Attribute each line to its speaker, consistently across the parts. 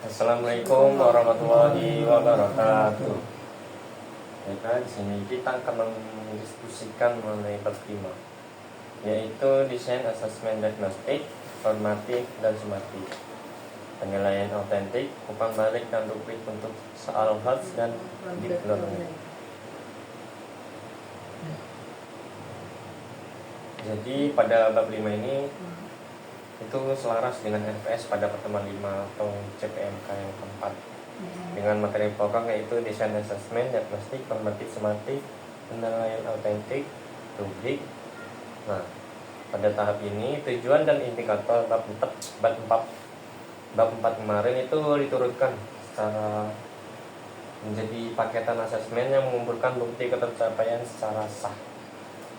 Speaker 1: Assalamualaikum warahmatullahi wabarakatuh. Di sini kita akan mendiskusikan mengenai bab 5, yaitu desain asesmen diagnostik, formatif dan sumatif, penilaian autentik, umpan balik dan rubrik untuk soal HALS dan deep learning. Jadi pada bab 5 ini itu selaras dengan RPS pada pertemuan 5 atau CPMK yang keempat, dengan materi pokok yaitu desain asesmen diagnostik, formatif, sumatif, penilaian autentik, rubrik. Nah, pada tahap ini tujuan dan indikator bab 4 kemarin itu diturutkan secara menjadi paketan asesmen yang mengumpulkan bukti ketercapaian secara sah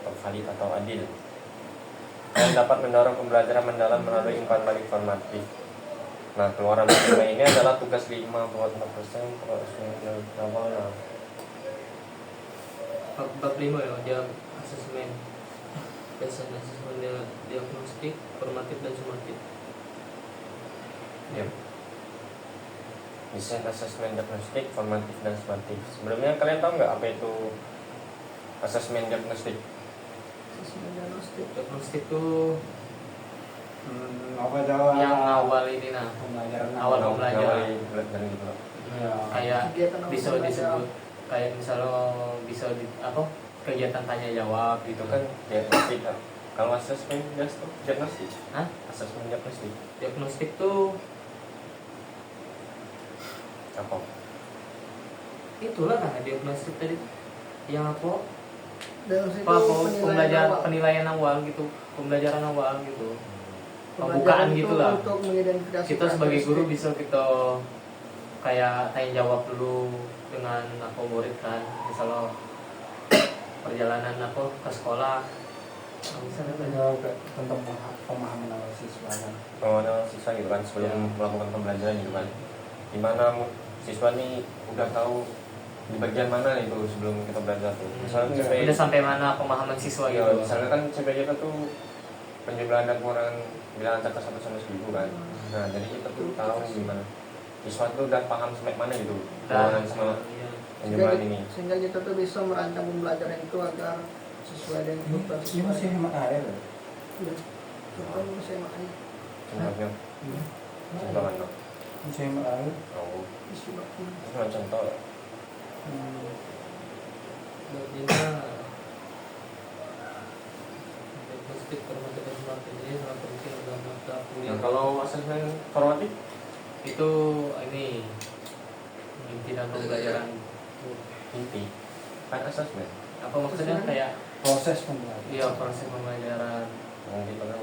Speaker 1: atau valid atau adil, dan dapat mendorong pembelajaran mendalam melalui umpan balik formatif. Nah, keluaran bab 5 ini adalah tugas 5 buat 4%.
Speaker 2: Bab 5 ya, dia asesmen, desain asesmen diagnostik, formatif dan sumatif.
Speaker 1: Ya. Desain asesmen diagnostik, formatif dan sumatif. Sebelumnya kalian tahu nggak apa itu asesmen diagnostik?
Speaker 2: Diagnostik tuh
Speaker 3: apa jawab
Speaker 2: yang awal ini awal pembelajaran.
Speaker 1: Gitu.
Speaker 3: Ya.
Speaker 2: Kayak bisa disebut kayak misalnya kegiatan tanya jawab gitu
Speaker 1: Itu kan diagnostik. Kalau asesmen diagnostik,
Speaker 2: Hah?
Speaker 1: asesmen diagnostik
Speaker 2: Diagnostik tuh
Speaker 1: apa?
Speaker 2: itulah kan diagnostik tadi yang apa
Speaker 4: Pembelajaran
Speaker 2: penilaian awal gitu, pembelajaran awal gitu, pembukaan gitulah. Kita sebagai guru bisa kita kayak tanya jawab dulu dengan murid kan, misalnya perjalanan ke sekolah, misalnya
Speaker 3: Jawab tentang pemahaman awal siswa kan.
Speaker 1: Pemahaman siswa gitu kan sebelum melakukan pembelajaran gitu kan. Gimana siswa nih udah tahu di bagian mana itu sebelum kita belajar tuh. Misalnya
Speaker 2: udah sampai mana pemahaman siswa
Speaker 1: ya,
Speaker 2: gitu.
Speaker 1: misalnya kan CPJ kita tuh penjumlahan dan pengurangan bilangan angka 1 sampai 1000 kan. Nah, jadi kita tuh tahu gimana siswa tuh udah paham sampai mana gitu pengurangan sama penjumlahan ini.
Speaker 4: Sehingga kita tuh bisa merancang pembelajaran itu agar sesuai dengan kebutuhan
Speaker 3: Ini
Speaker 4: siswa.
Speaker 3: masih hemat air.
Speaker 4: Iya. Contohnya masih hemat air.
Speaker 1: Contohnya, contoh kan?
Speaker 3: Masih hemat air.
Speaker 1: Oh,
Speaker 4: Isi waktu.
Speaker 1: itu cuma contoh.
Speaker 2: Bagiannya diagnostik, formatif dan sumatif ini sangat penting dalam mata kuliah.
Speaker 1: Yang kalau asesmen formatif
Speaker 2: Itu ini inti dalam pembelajaran.
Speaker 1: inti kan asesmen.
Speaker 2: Apa maksudnya kayak
Speaker 3: Proses pembelajaran.
Speaker 2: iya proses pembelajaran.
Speaker 1: Yang itu kan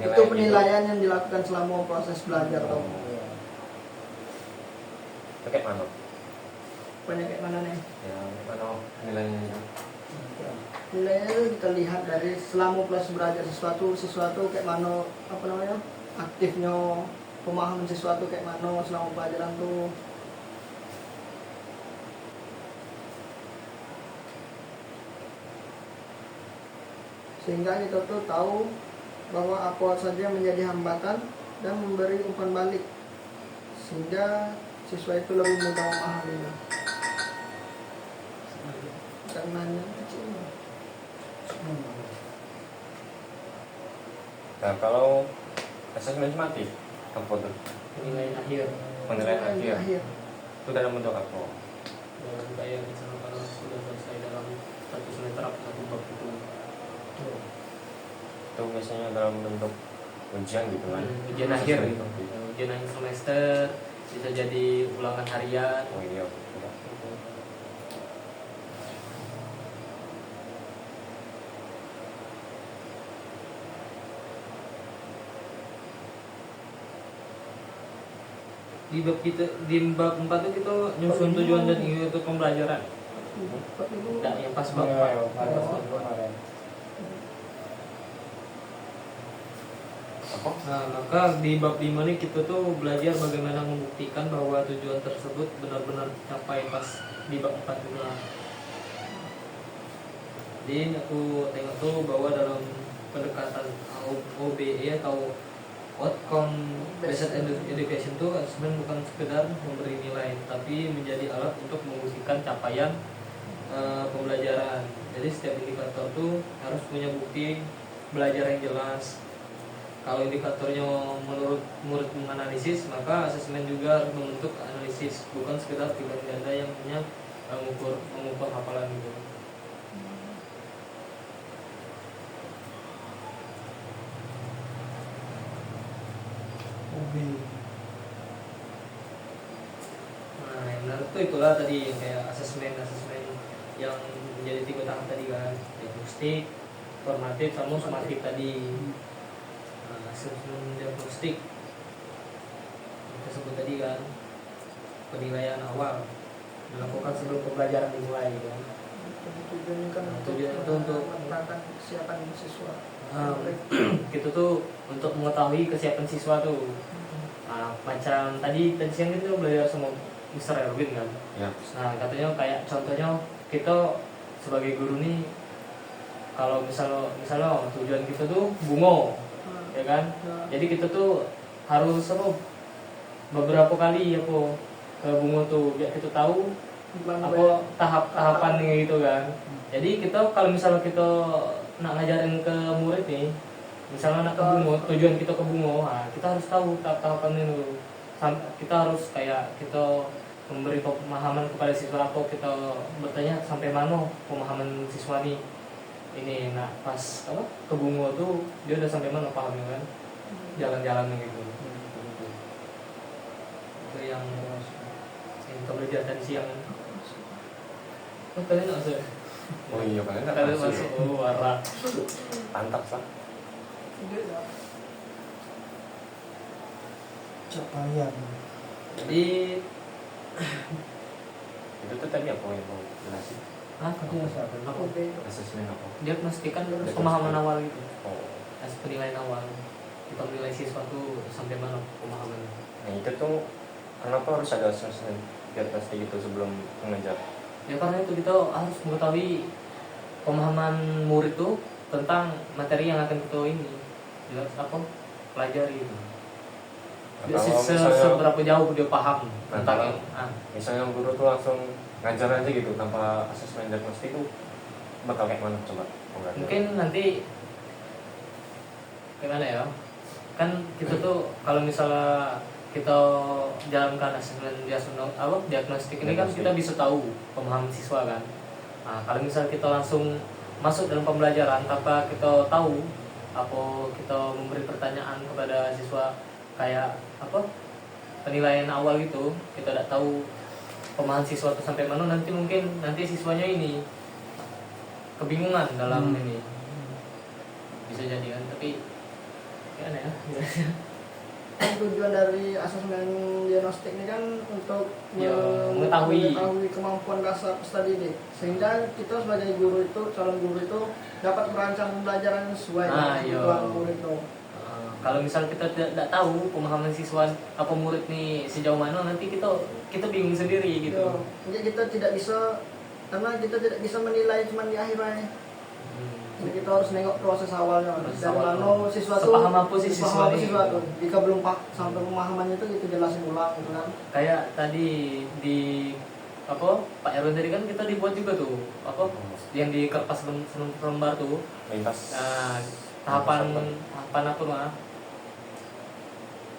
Speaker 4: Itu penilaian yang dilakukan selama proses belajar atau
Speaker 3: Iya.
Speaker 1: itu kayak mana?
Speaker 4: kayak mana nih?
Speaker 1: Ya, mana penilaiannya itu?
Speaker 4: Nilainya itu kita lihat dari selama proses belajar sesuatu kayak mana aktifnya pemahaman sesuatu kayak mana selama pelajaran tuh. Sehingga kita tuh tahu bahwa apa saja menjadi hambatan dan memberi umpan balik sehingga siswa itu lebih mudah memahaminya. Karena kecil.
Speaker 1: Nah, kalau asesmen sumatif apa tuh?
Speaker 2: Penilaian akhir.
Speaker 1: Penilaian akhir. Itu dalam bentuk apa?
Speaker 2: Dan kayak misalnya kalau sudah selesai dalam 1 semester atau 1 bab itu.
Speaker 1: Itu biasanya dalam bentuk ujian gitu kan?
Speaker 2: Ujian akhir gitu. Ujian akhir semester bisa jadi ulangan harian.
Speaker 1: Oh iya, betul.
Speaker 2: Di bab 4 itu kita nyusun tujuan dan inti pembelajaran. Enggak yang pas bab 4.
Speaker 1: Apa?
Speaker 2: Nah, maka di bab 5 ini kita tuh belajar bagaimana membuktikan bahwa tujuan tersebut benar-benar tercapai pas di bab 4 juga. Jadi aku tengok tuh bahwa dalam pendekatan OBE atau outcome based education itu sebenarnya bukan sekedar memberi nilai, tapi menjadi alat untuk membuktikan capaian pembelajaran. Jadi setiap indikator tuh harus punya bukti belajar yang jelas. Kalau indikatornya menurut murid menganalisis, maka asesmen juga harus membentuk analisis, bukan sekedar pilihan ganda yang hanya mengukur hafalan gitu. Nah, yang benar itulah tadi yang kayak asesmen yang menjadi 3 tahap tadi kan, diagnostik, formatif, sama sumatif tadi. Nah, asesmen diagnostik kita sebut tadi kan, penilaian awal dilakukan sebelum pembelajaran dimulai kan.
Speaker 4: Tujuannya kan
Speaker 2: Tujuan itu untuk
Speaker 4: menentukan kesiapan siswa.
Speaker 2: Gitu tuh untuk mengetahui kesiapan siswa tuh. Nah, macam tadi siang itu belajar sama Mr. Erwin kan.
Speaker 1: Ya.
Speaker 2: Nah, katanya kayak contohnya kita sebagai guru nih, kalau misalnya tujuan kita tuh bungo, ya kan. Jadi kita tuh harus beberapa kali ke bungo tuh biar kita tahu tahapan gitu kan. Jadi kita kalau misalnya kita nak ngajarin ke murid nih, misalnya nak ke bungo, tujuan kita ke bungo, nah, kita harus tahu tahapan itu. Kita harus kayak kita memberi pemahaman kepada siswa, apa kita bertanya sampai mana pemahaman siswa nih. Ini nah pas ke bungo tuh dia udah sampai mana pahamnya kan, jalan-jalan gitu. Itu yang pembelajaran tadi siang. Kalian masuk?
Speaker 1: Oh iya,
Speaker 2: Kalian masuk warna.
Speaker 1: Mantap lah.
Speaker 3: Capaian.
Speaker 2: Jadi
Speaker 1: Itu tuh tadi apa yang mau jelasin?
Speaker 3: Katanya siapa?
Speaker 1: Asesmen apa?
Speaker 2: diagnostikan pemahaman awal gitu,
Speaker 1: Oh.
Speaker 2: penilaian awal. Kita menilai siswa tuh sampai mana pemahamannya.
Speaker 1: Nah itu tuh kenapa harus ada asesmen diagnostik itu sebelum mengajar?
Speaker 2: Ya karena itu kita harus mengetahui pemahaman murid tuh tentang materi yang akan kita jelas pelajari itu.
Speaker 1: Nah, kalau misalnya,
Speaker 2: Seberapa jauh dia paham tentang
Speaker 1: misalnya guru tuh langsung ngajar aja gitu tanpa asesmen diagnostik tuh bakal kayak mana coba?
Speaker 2: Mungkin nanti gimana ya? Kan kita tuh kalau misalnya kita jalankan asesmen diagnostik ini kan kita bisa tahu pemahaman siswa kan. Nah, kalau misalnya kita langsung masuk dalam pembelajaran tanpa kita tahu kita memberi pertanyaan kepada siswa kayak penilaian awal gitu, kita tidak tahu pemahaman siswa itu sampai mana, nanti siswanya ini kebingungan dalam ini, bisa jadi kan. Tapi gimana ya?
Speaker 4: Tujuan dari asesmen diagnostik ini kan untuk
Speaker 2: mengetahui
Speaker 4: kemampuan dasar peserta didik, sehingga kita sebagai guru itu, calon guru itu dapat merancang pembelajaran sesuai dengan kebutuhan murid itu.
Speaker 2: Kalau misal kita tidak tahu pemahaman siswa murid nih sejauh mana, nanti kita bingung sendiri gitu.
Speaker 4: Jadi kita tidak bisa menilai cuma di akhir aja. Jadi kita harus nengok proses awalnya, dari mana siswa tuh
Speaker 2: sepaham apa sih siswa
Speaker 4: tuh. Jika belum sampai pemahamannya itu kita jelasin ulang gitu kan.
Speaker 2: Kayak tadi di Pak Erwin tadi kan kita dibuat juga tuh yang di kertas lembar tuh
Speaker 1: lintas
Speaker 2: tahapan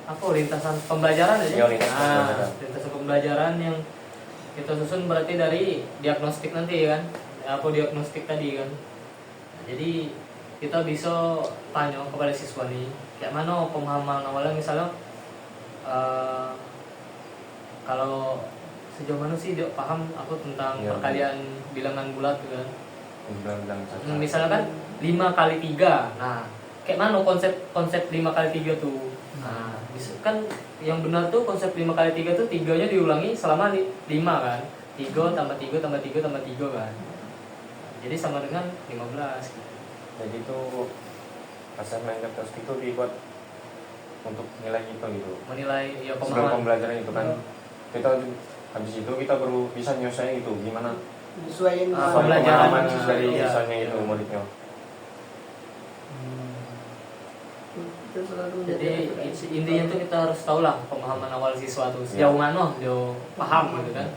Speaker 2: lintasan pembelajaran aja. Lintasan pembelajaran yang kita susun berarti dari diagnostik nanti kan, diagnostik tadi kan. Jadi kita bisa tanya kepada siswa nih, kayak mana pemahaman awalnya, misalnya kalau sejauh mana sih dia paham tentang perkalian bilangan bulat gitu kan. Misalnya kan 5 kali 3. Nah, kayak mana konsep 5 kali 3 tuh. Nah, kan yang benar tuh konsep 5 kali 3 tuh 3-nya diulangi selama 5 kan. 3 tambah 3 tambah 3 tambah 3 kan. Jadi sama dengan 15 gitu.
Speaker 1: Jadi tuh asesmen diagnostik itu dibuat untuk nilai kita gitu.
Speaker 2: Menilai ya
Speaker 1: sebelum pembelajaran itu kan. Kita habis itu kita baru bisa nyelesain itu gimana
Speaker 4: Sesuaiin
Speaker 2: pembelajaran
Speaker 1: dari siswanya itu muridnya.
Speaker 4: itu selalu menjadi
Speaker 2: Jadi
Speaker 4: referensi.
Speaker 2: intinya tuh kita harus tahu lah pemahaman awal siswa tuh sejauh mana dia paham gitu kan.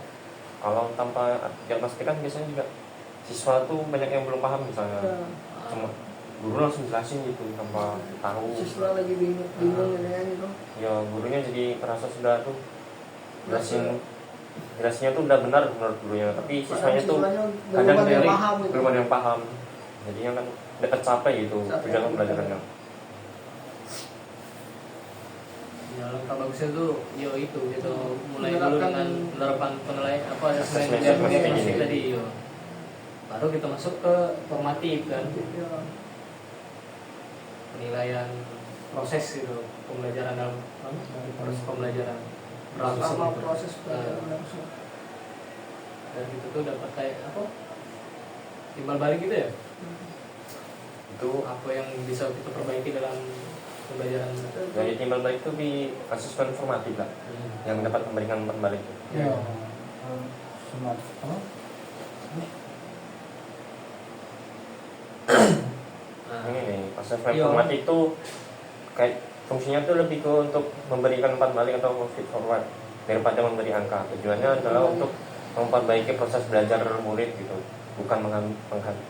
Speaker 1: Kalau tanpa diagnostik kan biasanya juga siswa tuh banyak yang belum paham misalnya.
Speaker 4: Ya,
Speaker 1: Cuma guru langsung jelasin gitu tanpa tahu.
Speaker 4: siswa lagi bingung gitu kan itu.
Speaker 1: Ya gurunya jadi merasa sudah tuh jelasnya tuh udah benar menurut gurunya, tapi siswanya tuh kadang
Speaker 4: belum ada yang
Speaker 1: dia
Speaker 4: paham gitu.
Speaker 1: belum ada yang paham. Jadinya kan udah tercapai gitu
Speaker 4: Capek.
Speaker 1: tujuan pembelajarannya.
Speaker 2: Ya langkah bagusnya tuh yo itu gitu mulai dulu
Speaker 4: Menerapkan-
Speaker 2: dengan penerapan penilaian apa
Speaker 1: Asesmen
Speaker 2: diagnostik
Speaker 1: diagnostik
Speaker 2: tadi yo. Baru kita masuk ke formatif kan,
Speaker 4: Ya,
Speaker 2: penilaian proses gitu pembelajaran dalam proses pembelajaran berlangsung
Speaker 4: selama
Speaker 2: gitu.
Speaker 4: proses belajar berlangsung.
Speaker 2: Dan itu tuh dapat kayak apa timbal balik gitu ya,
Speaker 1: Itu
Speaker 2: apa yang bisa kita perbaiki dalam pembelajaran.
Speaker 1: dari timbal balik itu di asesmen formatif lah yang dapat memberikan umpan balik.
Speaker 3: Ya. Semat apa?
Speaker 2: Nah,
Speaker 1: Ini nih asesmen
Speaker 2: Iya.
Speaker 1: formatif itu kayak fungsinya tuh lebih ke untuk memberikan umpan balik atau feed forward daripada memberi angka. Tujuannya adalah untuk memperbaiki proses belajar murid gitu, bukan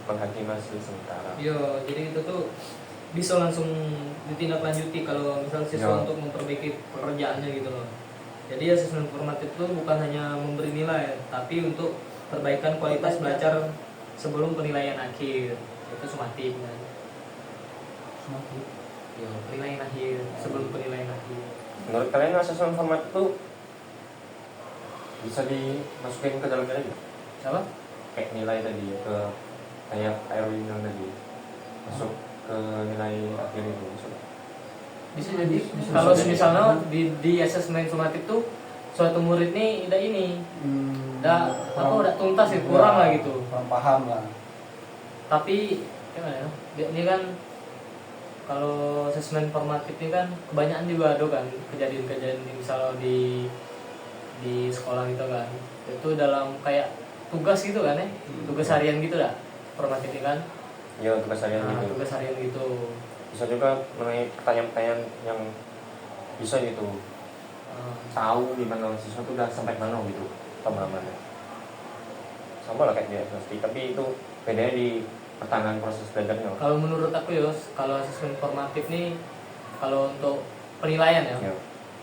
Speaker 1: menghakimi hasil sementara.
Speaker 2: iya, jadi itu tuh bisa langsung ditindaklanjuti kalau misal siswa
Speaker 1: Ya.
Speaker 2: untuk memperbaiki pekerjaannya gitu loh. Jadi asesmen formatif itu bukan hanya memberi nilai, tapi untuk perbaikan kualitas belajar sebelum penilaian akhir. Itu sumatif kan.
Speaker 3: Semakin.
Speaker 2: Iya, penilaian akhir sebelum penilaian akhir.
Speaker 1: Menurut kalian asesmen formatif itu bisa dimasukin ke dalam nilai nggak?
Speaker 2: Apa?
Speaker 1: Kayak nilai tadi ke kayak Erwin bilang tadi masuk ke nilai akhir itu masuk.
Speaker 2: Bisa jadi
Speaker 3: Bisa
Speaker 2: kalau
Speaker 1: jadi.
Speaker 2: misalnya di asesmen sumatif tuh suatu murid nih udah ini udah tuntas ya kurang lah gitu.
Speaker 3: Kurang paham lah.
Speaker 2: Tapi gimana ya? Ini kan kalau asesmen formatif ini kan kebanyakan juga ada kan kejadian-kejadian misalnya di sekolah gitu kan. Itu dalam kayak tugas gitu kan ya. Tugas harian gitu dah. Formatif ini kan.
Speaker 1: Ya tugas harian
Speaker 2: Nah,
Speaker 1: gitu.
Speaker 2: tugas harian gitu.
Speaker 1: Bisa juga mengenai pertanyaan-pertanyaan yang bisa gitu tahu di mana siswa itu udah sampai mana gitu pemahamannya. Sama lah kayak diagnostik, tapi itu bedanya di pertengahan proses belajarnya.
Speaker 2: Kalau menurut aku ya, kalau asesmen formatif nih kalau untuk penilaian ya,
Speaker 1: Ya,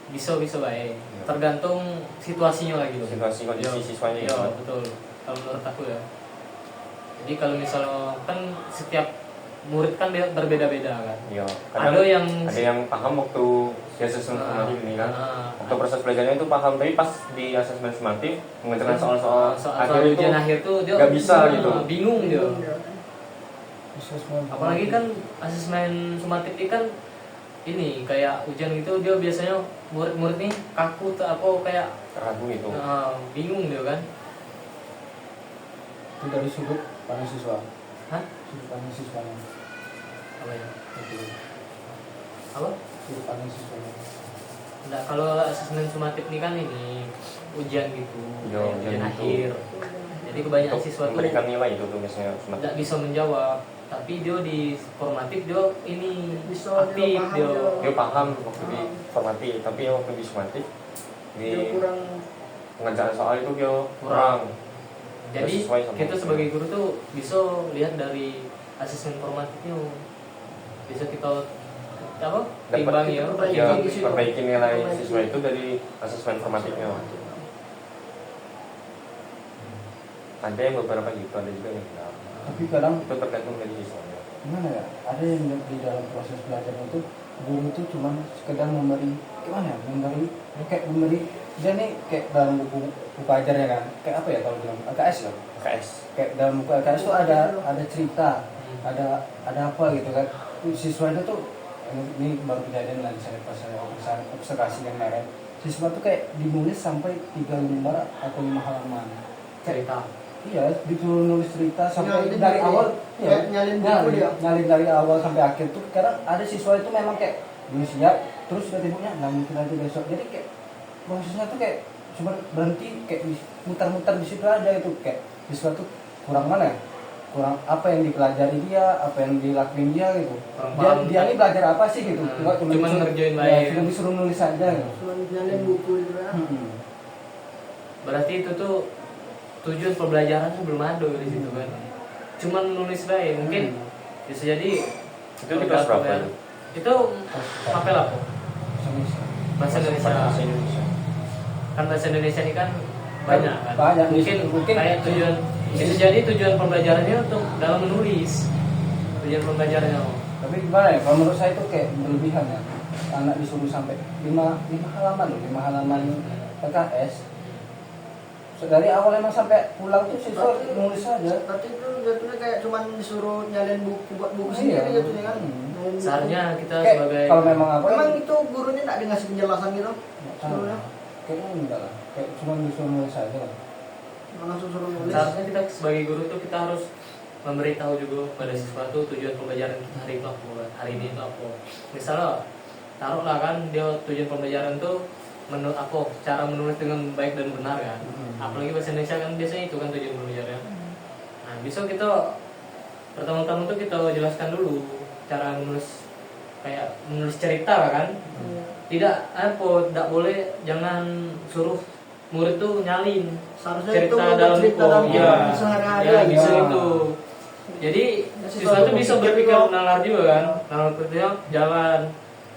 Speaker 2: bisa baik.
Speaker 1: Ya.
Speaker 2: Tergantung situasinya lagi.
Speaker 1: situasi kondisi
Speaker 2: Iya.
Speaker 1: siswanya
Speaker 2: Iya,
Speaker 1: ya.
Speaker 2: betul. Kalau menurut aku ya. Jadi kalau misalnya kan setiap murid kan berbeda-beda kan.
Speaker 1: Ya,
Speaker 2: Ada yang
Speaker 1: paham waktu di asesmen formatif ini kan.
Speaker 2: Ah,
Speaker 1: Waktu proses belajarnya itu paham, tapi pas di asesmen formatif mengerjakan soal-soal
Speaker 2: soal
Speaker 1: akhir itu
Speaker 2: ujian akhir tuh dia
Speaker 1: nggak bisa gitu.
Speaker 2: bingung dia.
Speaker 3: Asesmen
Speaker 2: Apalagi kan asesmen sumatif ini kan ini kayak ujian gitu dia biasanya murid-murid nih kaku tuh apa kayak
Speaker 1: ragu itu.
Speaker 2: bingung dia kan.
Speaker 3: itu dari sudut pandang siswa.
Speaker 2: Hah?
Speaker 3: Sudut pandang siswanya.
Speaker 2: Apa ya?
Speaker 3: Itu
Speaker 2: Apa?
Speaker 3: sudut pandang siswanya.
Speaker 2: Enggak, kalau asesmen sumatif ini kan ini ujian gitu,
Speaker 1: Ya,
Speaker 2: kayak
Speaker 1: ujian
Speaker 2: ujian
Speaker 1: gitu.
Speaker 2: akhir. Jadi kebanyakan
Speaker 1: Untuk
Speaker 2: siswa tuh
Speaker 1: memberikan nilai itu tuh biasanya formatif.
Speaker 2: tidak bisa menjawab, tapi dia di formatif dia ini
Speaker 4: Bisa,
Speaker 2: aktif
Speaker 4: dia paham,
Speaker 2: dia.
Speaker 1: Dia paham waktu di formatif, tapi waktu di sumatif di
Speaker 4: Dia kurang
Speaker 1: pengerjaan soal itu dia kurang.
Speaker 2: Jadi
Speaker 1: Sesuai sama
Speaker 2: kita
Speaker 1: itu.
Speaker 2: sebagai guru tuh bisa lihat dari asesmen formatifnya, bisa kita apa timbang ya,
Speaker 1: ya,
Speaker 2: timbang di situ.
Speaker 1: perbaiki nilai siswa itu dari asesmen formatifnya. Ada yang beberapa gitu, ada juga yang enggak.
Speaker 3: Tapi kadang
Speaker 1: Itu tergantung dari siswanya.
Speaker 3: gimana ya? Ada yang di dalam proses belajar itu guru itu cuma sekedar memberi gimana ya? Memberi dia nih kayak dalam buku ajar ya kan? Kayak apa ya kalau bilang AKS ya?
Speaker 1: KS.
Speaker 3: Kayak dalam buku AKS itu ada cerita, ada apa gitu kan? Siswa itu tuh ini baru kejadian lagi pas saya observasi yang lain. Siswa tuh kayak dinulis sampai 3 lembar atau 5 halaman.
Speaker 2: cerita.
Speaker 3: Iya, disuruh nulis cerita sampai
Speaker 4: Nyalin
Speaker 3: dari
Speaker 4: buku.
Speaker 3: awal,
Speaker 4: Nyalin buku dia.
Speaker 3: nyalin dari awal sampai akhir tuh. Kadang ada siswa itu memang kayak belum siap, terus tiba-tiba nggak mungkin aja besok. Jadi kayak prosesnya tuh kayak cuma berhenti kayak muter-muter di situ aja itu kayak siswa tuh kurang mana ya? kurang apa yang dipelajari dia, apa yang dilakuin dia gitu.
Speaker 2: Kurang
Speaker 3: Dia,
Speaker 2: paham.
Speaker 3: dia ini belajar apa sih gitu? Cuma
Speaker 2: Cuman ngerjain
Speaker 3: ya,
Speaker 2: baik.
Speaker 3: cuma disuruh nulis aja gitu.
Speaker 4: Cuma nyalin buku gitu ya.
Speaker 2: Berarti itu tuh tujuan pembelajarannya belum ada di situ kan. Cuman nulis baik. Mungkin bisa jadi
Speaker 1: Itu di kelas berapa itu?
Speaker 2: itu apel apa? Bahasa Indonesia.
Speaker 1: Bahasa Indonesia.
Speaker 2: Kan bahasa Indonesia ini kan banyak kan.
Speaker 3: Banyak.
Speaker 2: Mungkin kayak tujuan bisa jadi tujuan pembelajarannya untuk dalam menulis. Tujuan pembelajarannya.
Speaker 3: Tapi gimana ya? Kalau menurut saya itu kayak berlebihan ya. Anak disuruh sampai 5 halaman loh, 5 halaman PKS. So, dari awal emang sampai pulang tuh siswa nulis aja.
Speaker 4: Berarti itu jatuhnya kayak cuman disuruh nyalin buku buat buku
Speaker 3: Iya.
Speaker 4: sendiri jatuhnya kan. Nyalin buku.
Speaker 2: Seharusnya kita
Speaker 3: Kayak
Speaker 2: sebagai
Speaker 3: kalau memang apa?
Speaker 4: Memang itu gurunya nggak ngasih penjelasan gitu. Suruhnya
Speaker 3: Kayaknya enggak lah. Kayak cuma disuruh nulis aja lah.
Speaker 4: langsung suruh nulis.
Speaker 2: seharusnya kita sebagai guru tuh kita harus memberitahu juga pada siswa tuh tujuan pembelajaran kita hari itu apa, hari ini itu apa. Misalnya taruhlah kan dia tujuan pembelajaran tuh menurut apa cara menulis dengan baik dan benar kan. Apalagi bahasa Indonesia kan biasanya itu kan tujuan pembelajaran. Nah bisa kita pertama-tama tuh kita jelaskan dulu cara menulis kayak menulis cerita kan. Tidak tidak boleh jangan suruh murid tuh nyalin
Speaker 4: Seharusnya
Speaker 2: cerita
Speaker 4: itu membuat
Speaker 2: dalam
Speaker 4: cerita
Speaker 2: buku.
Speaker 4: dalam
Speaker 2: Ya,
Speaker 4: kehidupan sehari-hari
Speaker 2: ya
Speaker 4: gitu.
Speaker 2: bisa
Speaker 3: Ya.
Speaker 2: itu. Jadi
Speaker 4: Ya,
Speaker 2: siswa itu bisa
Speaker 4: siswa
Speaker 2: berpikir
Speaker 4: juga.
Speaker 2: nalar juga kan. Nalar kerja jalan.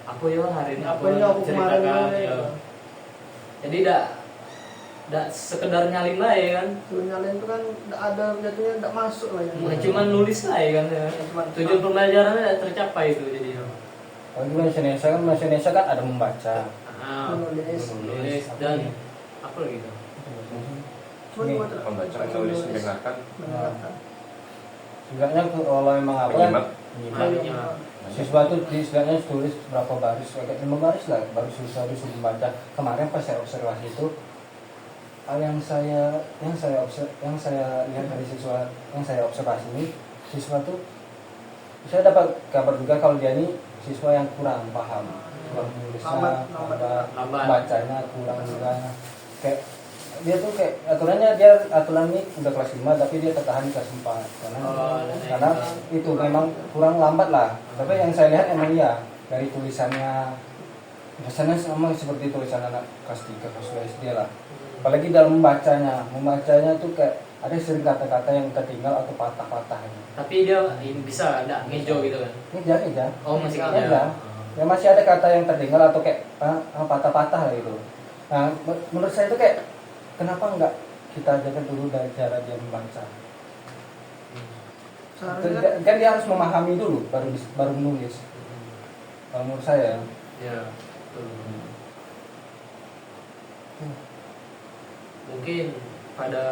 Speaker 2: Aku ya hari ini
Speaker 4: Apa ini aku kemarin
Speaker 2: ceritakan
Speaker 4: ini,
Speaker 2: ya. Jadi tidak sekedar nyalin lah ya kan.
Speaker 4: Suruh nyalin itu kan nggak ada jatuhnya nggak masuk lah ya.
Speaker 2: Nah, cuman nulis lah ya kan. Ya.
Speaker 4: Cuman
Speaker 2: Tujuan pembelajarannya tidak tercapai itu jadi.
Speaker 3: Kalau di bahasa Indonesia kan ada membaca.
Speaker 2: Ah,
Speaker 4: menulis.
Speaker 2: nulis dan apa lagi tuh?
Speaker 4: Cuma
Speaker 3: Nih,
Speaker 4: buat
Speaker 1: Membaca, menulis, mendengarkan.
Speaker 4: mendengarkan.
Speaker 3: Sebenarnya kalau memang apa
Speaker 1: Menyimak.
Speaker 2: Menyimak.
Speaker 3: Siswa tuh istilahnya tulis berapa baris, kayak 5 baris lah, baru siswa disuruh membaca. Kemarin pas saya observasi itu, yang saya lihat dari siswa yang saya observasi ini, siswa tuh saya dapat kabar juga kalau dia ini siswa yang kurang paham, kurang nulisnya,
Speaker 2: Lambat.
Speaker 3: bacanya kurang juga. Kayak dia tuh kayak aturan ini udah kelas 5 tapi dia tertahan di kelas 4 karena itu memang kurang lambat lah. Tapi yang saya lihat emang iya dari tulisannya sama seperti tulisan anak kelas 3 kelas 2 SD lah. Apalagi dalam membacanya tuh kayak ada sering kata-kata yang tertinggal atau patah-patah gitu.
Speaker 2: Tapi dia bisa enggak ngejo gitu kan.
Speaker 3: Ngeja.
Speaker 2: Oh, masih
Speaker 3: Ngeja.
Speaker 2: ngeja.
Speaker 3: Ya masih ada kata yang tertinggal atau kayak patah-patah lah gitu. Nah, menurut saya itu kayak kenapa enggak kita ajarkan dulu dari cara dia membaca?
Speaker 4: Seharusnya
Speaker 3: Kan dia harus memahami dulu baru menulis. Kalau menurut saya.
Speaker 2: Ya. Betul. Mungkin pada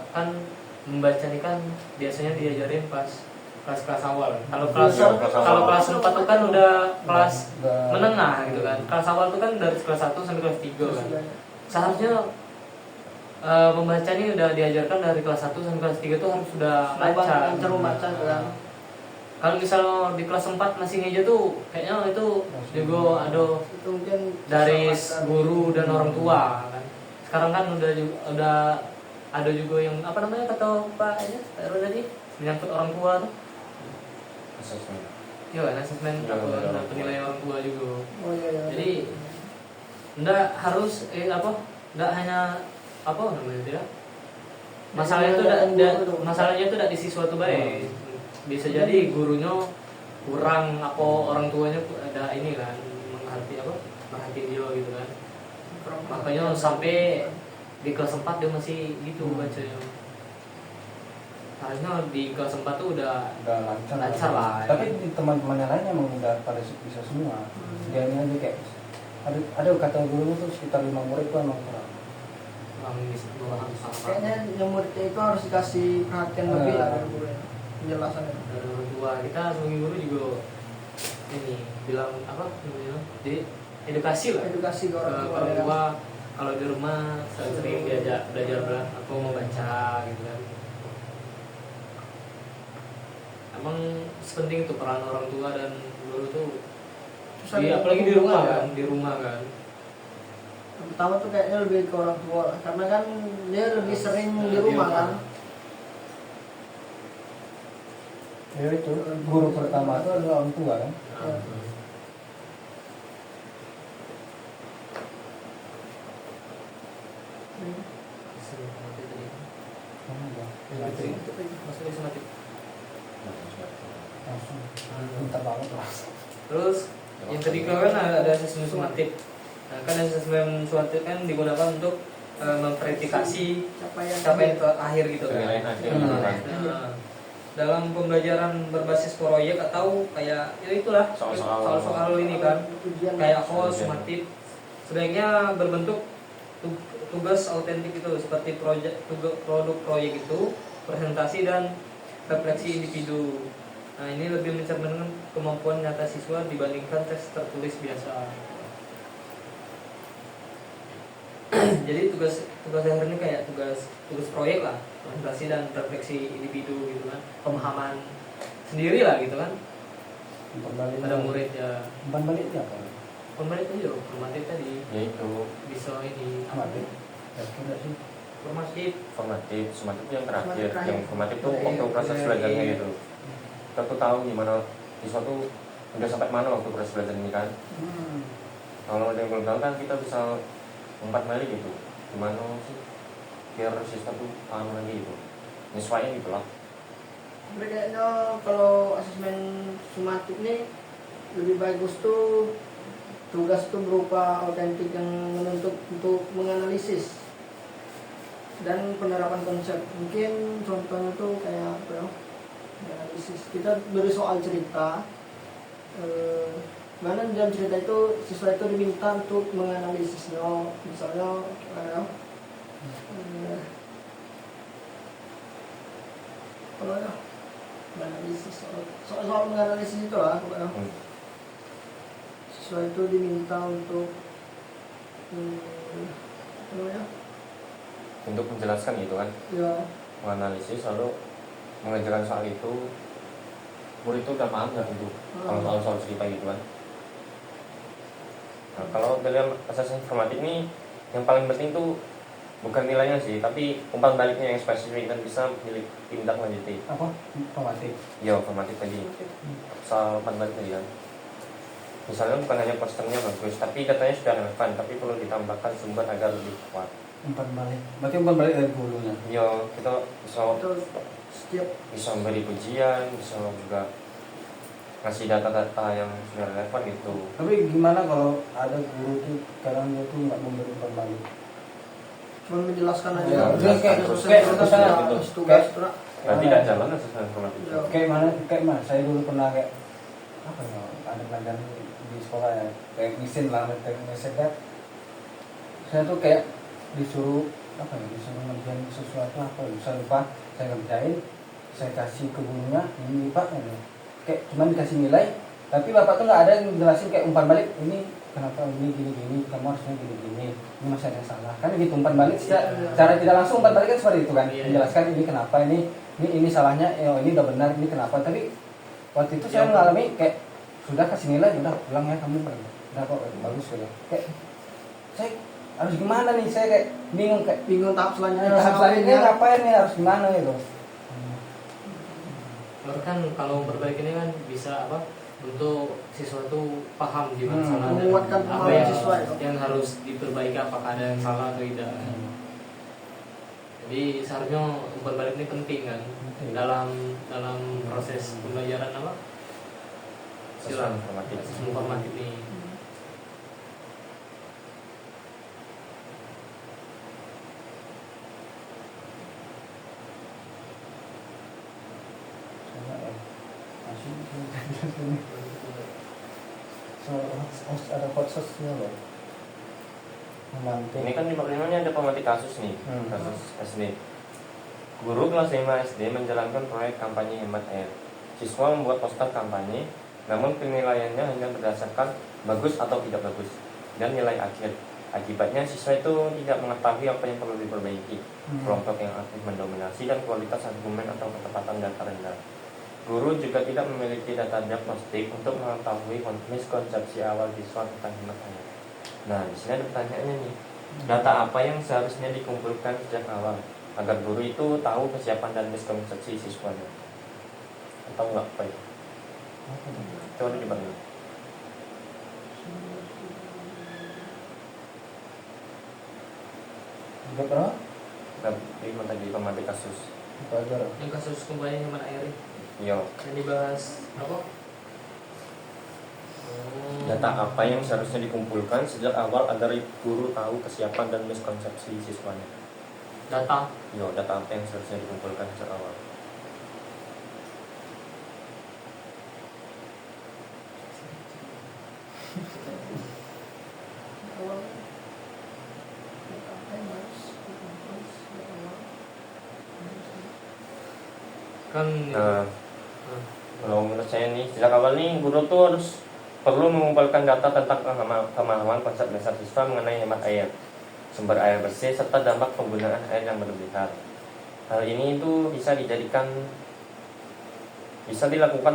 Speaker 2: kan membaca ini kan biasanya diajarin pas kelas-kelas awal. Kalau kelas
Speaker 1: Iya, kelas awal.
Speaker 2: kalau kelas 4 itu kan udah kelas
Speaker 3: Udah-
Speaker 2: menengah gitu kan. Kelas awal itu kan dari kelas 1 sampai kelas 3 kan. Seharusnya membaca ini udah diajarkan dari kelas 1 sampai kelas 3 tuh harus sudah lancar.
Speaker 4: lancar membaca kan.
Speaker 2: Kalau misalnya di kelas 4 masih ngeja tuh kayaknya itu juga ada
Speaker 4: Itu mungkin
Speaker 2: dari
Speaker 4: kesalahan.
Speaker 2: guru dan orang tua kan. Sekarang kan udah ada juga yang apa namanya kata Pak ini tadi menyangkut orang tua tuh.
Speaker 1: Assessment.
Speaker 2: Iya kan asesmen
Speaker 1: Ya,
Speaker 2: apa
Speaker 1: benar.
Speaker 2: ada penilaian orang tua juga.
Speaker 4: Oh iya.
Speaker 2: Jadi enggak harus enggak hanya apa namanya tidak. Masalahnya itu masalahnya itu tidak di siswa tuh baik. Bisa jadi gurunya kurang apa orang tuanya ada ini kan merhati dia gitu kan. Makanya sampai di kelas 4 dia masih gitu bacanya. Harusnya di kelas 4 tuh udah lancar lah.
Speaker 3: Tapi di teman-teman yang lain emang udah pada bisa semua. Dia ini aja kayak ada kata gurunya tuh sekitar 5 murid tuh emang kurang.
Speaker 4: Kayaknya yang muridnya itu harus dikasih perhatian lebih lah dari gurunya. Penjelasannya.
Speaker 2: Dari orang tua kita sebagai guru juga ini bilang apa namanya? Jadi edukasi lah.
Speaker 4: Edukasi ke
Speaker 2: Ke
Speaker 4: orang tua.
Speaker 2: orang
Speaker 4: ya.
Speaker 2: tua kalau di rumah sering diajak belajar aku mau baca gitu kan. Emang sepenting itu peran orang tua dan guru tuh.
Speaker 4: Terus ada
Speaker 2: Apalagi di rumah
Speaker 4: hubungan,
Speaker 2: kan,
Speaker 4: ya.
Speaker 2: di rumah kan.
Speaker 4: Yang pertama tuh kayaknya lebih ke orang tua lah. Karena kan dia lebih sering di rumah kan.
Speaker 3: Ya itu guru pertama itu adalah orang tua kan.
Speaker 2: Nah,
Speaker 3: Nanti
Speaker 2: masuk ke sumatif.
Speaker 3: langsung minta banget lah.
Speaker 2: Terus yang ketiga kan ada asesmen sumatif. Nah, kan asesmen sumatif kan digunakan untuk memverifikasi capaian akhir gitu kan.
Speaker 1: Penilaian akhir.
Speaker 2: Nah, dalam pembelajaran berbasis proyek atau kayak ya itulah soal-soal ini kan kayak host sumatif sebaiknya berbentuk tugas autentik itu seperti produk proyek itu, presentasi dan refleksi individu. Nah, ini lebih mencerminkan kemampuan nyata siswa dibandingkan teks tertulis biasa. Jadi tugas akhirnya kayak tugas proyek lah, presentasi dan refleksi individu gitu kan, pemahaman sendiri lah gitu kan pada murid ya.
Speaker 3: Umpan baliknya apa?
Speaker 2: Pembalik aja, formatif tadi
Speaker 1: Yaitu
Speaker 2: bisa ini
Speaker 3: Amatir. Ya kira sih.
Speaker 2: formatif.
Speaker 1: formatif, sumatif yang terakhir.
Speaker 4: Sumatif terakhir.
Speaker 1: Yang formatif tuh waktu proses belajarnya gitu. Kita tuh tahu gimana siswa tuh udah sampai mana waktu proses belajar ini kan. Kalau ada yang belum tahu kan kita bisa umpat balik gitu. Gimana sih biar siswa tuh paham lagi gitu. Nyesuaiin gitu lah.
Speaker 4: Bedanya kalau asesmen sumatif ini lebih bagus tuh tugas tuh berupa autentik yang menuntut untuk menganalisis dan penerapan konsep. Mungkin contohnya tuh kayak apa ya? Analisis. Kita beri soal cerita. Mana dalam cerita itu siswa itu diminta untuk menganalisisnya. Misalnya kalau ya menganalisis soal menganalisis itu lah pokoknya. Siswa itu diminta untuk
Speaker 1: Untuk menjelaskan gitu kan,
Speaker 4: ya
Speaker 1: menganalisis lalu mengerjakan soal itu. Murid itu udah paham nggak itu kalau soal cerita gitu kan. Nah, kalau dalam asesmen formatif ini yang paling penting tuh bukan nilainya sih, tapi umpan baliknya yang spesifik dan bisa tindak lanjuti.
Speaker 3: Apa? Formatif.
Speaker 1: Ya, formatif tadi. Soal umpan balik tadi kan. Misalnya bukan hanya posternya bagus, tapi datanya sudah relevan, tapi perlu ditambahkan sumber agar lebih kuat.
Speaker 3: Umpan balik. Berarti umpan balik dari gurunya.
Speaker 1: Ya, kita bisa
Speaker 4: setiap
Speaker 1: memberi pujian, bisa juga ngasih data-data yang sudah relevan gitu.
Speaker 3: Tapi gimana kalau ada guru tuh kadang dia tuh nggak memberi umpan balik?
Speaker 4: cuma menjelaskan aja.
Speaker 3: Ya,
Speaker 1: dia
Speaker 3: kayak
Speaker 4: tugas itu.
Speaker 1: Berarti tidak jalan asesmen formatif.
Speaker 4: Ya.
Speaker 3: Kayak mana? Saya dulu pernah kayak apa ya? Ada pelajaran di sekolah ya, kayak mesin lah, mesin. Saya tuh kayak disuruh apa ya? Disuruh ngerjain sesuatu apa? Saya lupa. Saya ngerjain, saya kasih ke gurunya, ini pak, ya. Kayak cuma dikasih nilai, tapi bapak tuh nggak ada yang jelasin kayak umpan balik ini kenapa ini gini, kamu harusnya gini, ini masih ada yang salah kan gitu. Umpan balik cara tidak langsung umpan balik kan seperti itu kan, menjelaskan ini kenapa ini salahnya, ini udah benar, ini kenapa. Tapi waktu itu saya mengalami kayak sudah kasih nilai, udah pulang ya kamu, udah kok bagus gitu. Kayak saya harus gimana nih, saya kayak bingung
Speaker 4: tahap selanjutnya.
Speaker 3: tahap selanjutnya ngapain nih, harus gimana gitu.
Speaker 2: Kan kalau berbalik ini kan bisa apa untuk siswa itu paham di mana salah dan
Speaker 4: menguatkan
Speaker 2: apa
Speaker 4: pemahaman
Speaker 2: yang,
Speaker 4: siswa itu.
Speaker 2: yang harus diperbaiki, apakah ada yang salah atau tidak. Jadi seharusnya umpan balik ini penting kan dalam proses pembelajaran apa
Speaker 1: Asesmen formatif.
Speaker 2: asesmen formatif ini.
Speaker 3: Ada kotsosnya loh.
Speaker 1: Ini kan di bab 5-nya ada pemetik kasus nih, kasus SD. Guru kelas 5 SD menjalankan proyek kampanye hemat air. Siswa membuat poster kampanye, namun penilaiannya hanya berdasarkan bagus atau tidak bagus dan nilai akhir. Akibatnya siswa itu tidak mengetahui apa yang perlu diperbaiki, kelompok yang aktif mendominasi, dan kualitas argumen atau ketepatan data rendah. Guru juga tidak memiliki data diagnostik untuk mengetahui miskonsepsi awal siswa tentang hemat air. Nah, di sini ada pertanyaannya nih. Data apa yang seharusnya dikumpulkan sejak awal agar guru itu tahu kesiapan dan miskonsepsi siswanya? Tahu nggak apa itu?
Speaker 3: Apa tuh?
Speaker 1: Coba dicoba.
Speaker 3: Udah berapa?
Speaker 1: Tapi tadi pemati kasus.
Speaker 3: Belajar.
Speaker 2: Yang kasus kembali hemat air
Speaker 1: Yo,
Speaker 2: yang dibahas apa?
Speaker 1: data apa yang seharusnya dikumpulkan sejak awal agar guru tahu kesiapan dan miskonsepsi siswanya.
Speaker 2: Data.
Speaker 1: Yo, data apa yang seharusnya dikumpulkan sejak awal?
Speaker 4: Awal apa yang harus dikumpulkan sejak awal?
Speaker 2: Kan
Speaker 1: Nah, kalau menurut saya nih, sejak awal nih guru tuh harus perlu mengumpulkan data tentang pemahaman konsep dasar siswa mengenai hemat air, sumber air bersih, serta dampak penggunaan air yang berlebihan. Hal ini itu bisa dilakukan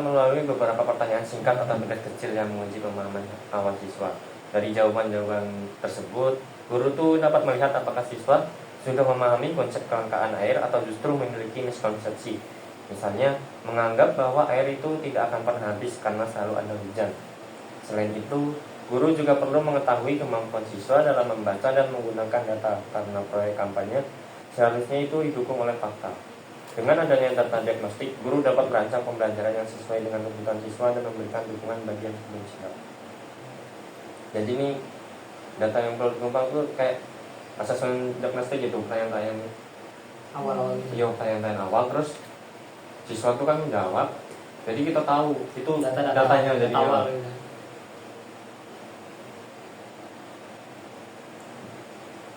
Speaker 1: melalui beberapa pertanyaan singkat atau tugas kecil yang menguji pemahaman awal siswa. Dari jawaban-jawaban tersebut, guru tuh dapat melihat apakah siswa sudah memahami konsep kelangkaan air atau justru memiliki miskonsepsi. Misalnya, menganggap bahwa air itu tidak akan pernah habis karena selalu ada hujan. Selain itu, guru juga perlu mengetahui kemampuan siswa dalam membaca dan menggunakan data, karena proyek kampanye seharusnya itu didukung oleh fakta. Dengan adanya data diagnostik, guru dapat merancang pembelajaran yang sesuai dengan kebutuhan siswa dan memberikan dukungan bagi yang belum siap. Jadi ini data yang perlu dikumpulkan itu kayak asesmen diagnostik gitu, tayang-tayang
Speaker 2: awal-awal gitu.
Speaker 1: Iya, tayang-tayang awal, terus siswa itu kan menjawab, jadi kita tahu itu datanya jadi
Speaker 2: awal
Speaker 1: apa.
Speaker 2: gitu.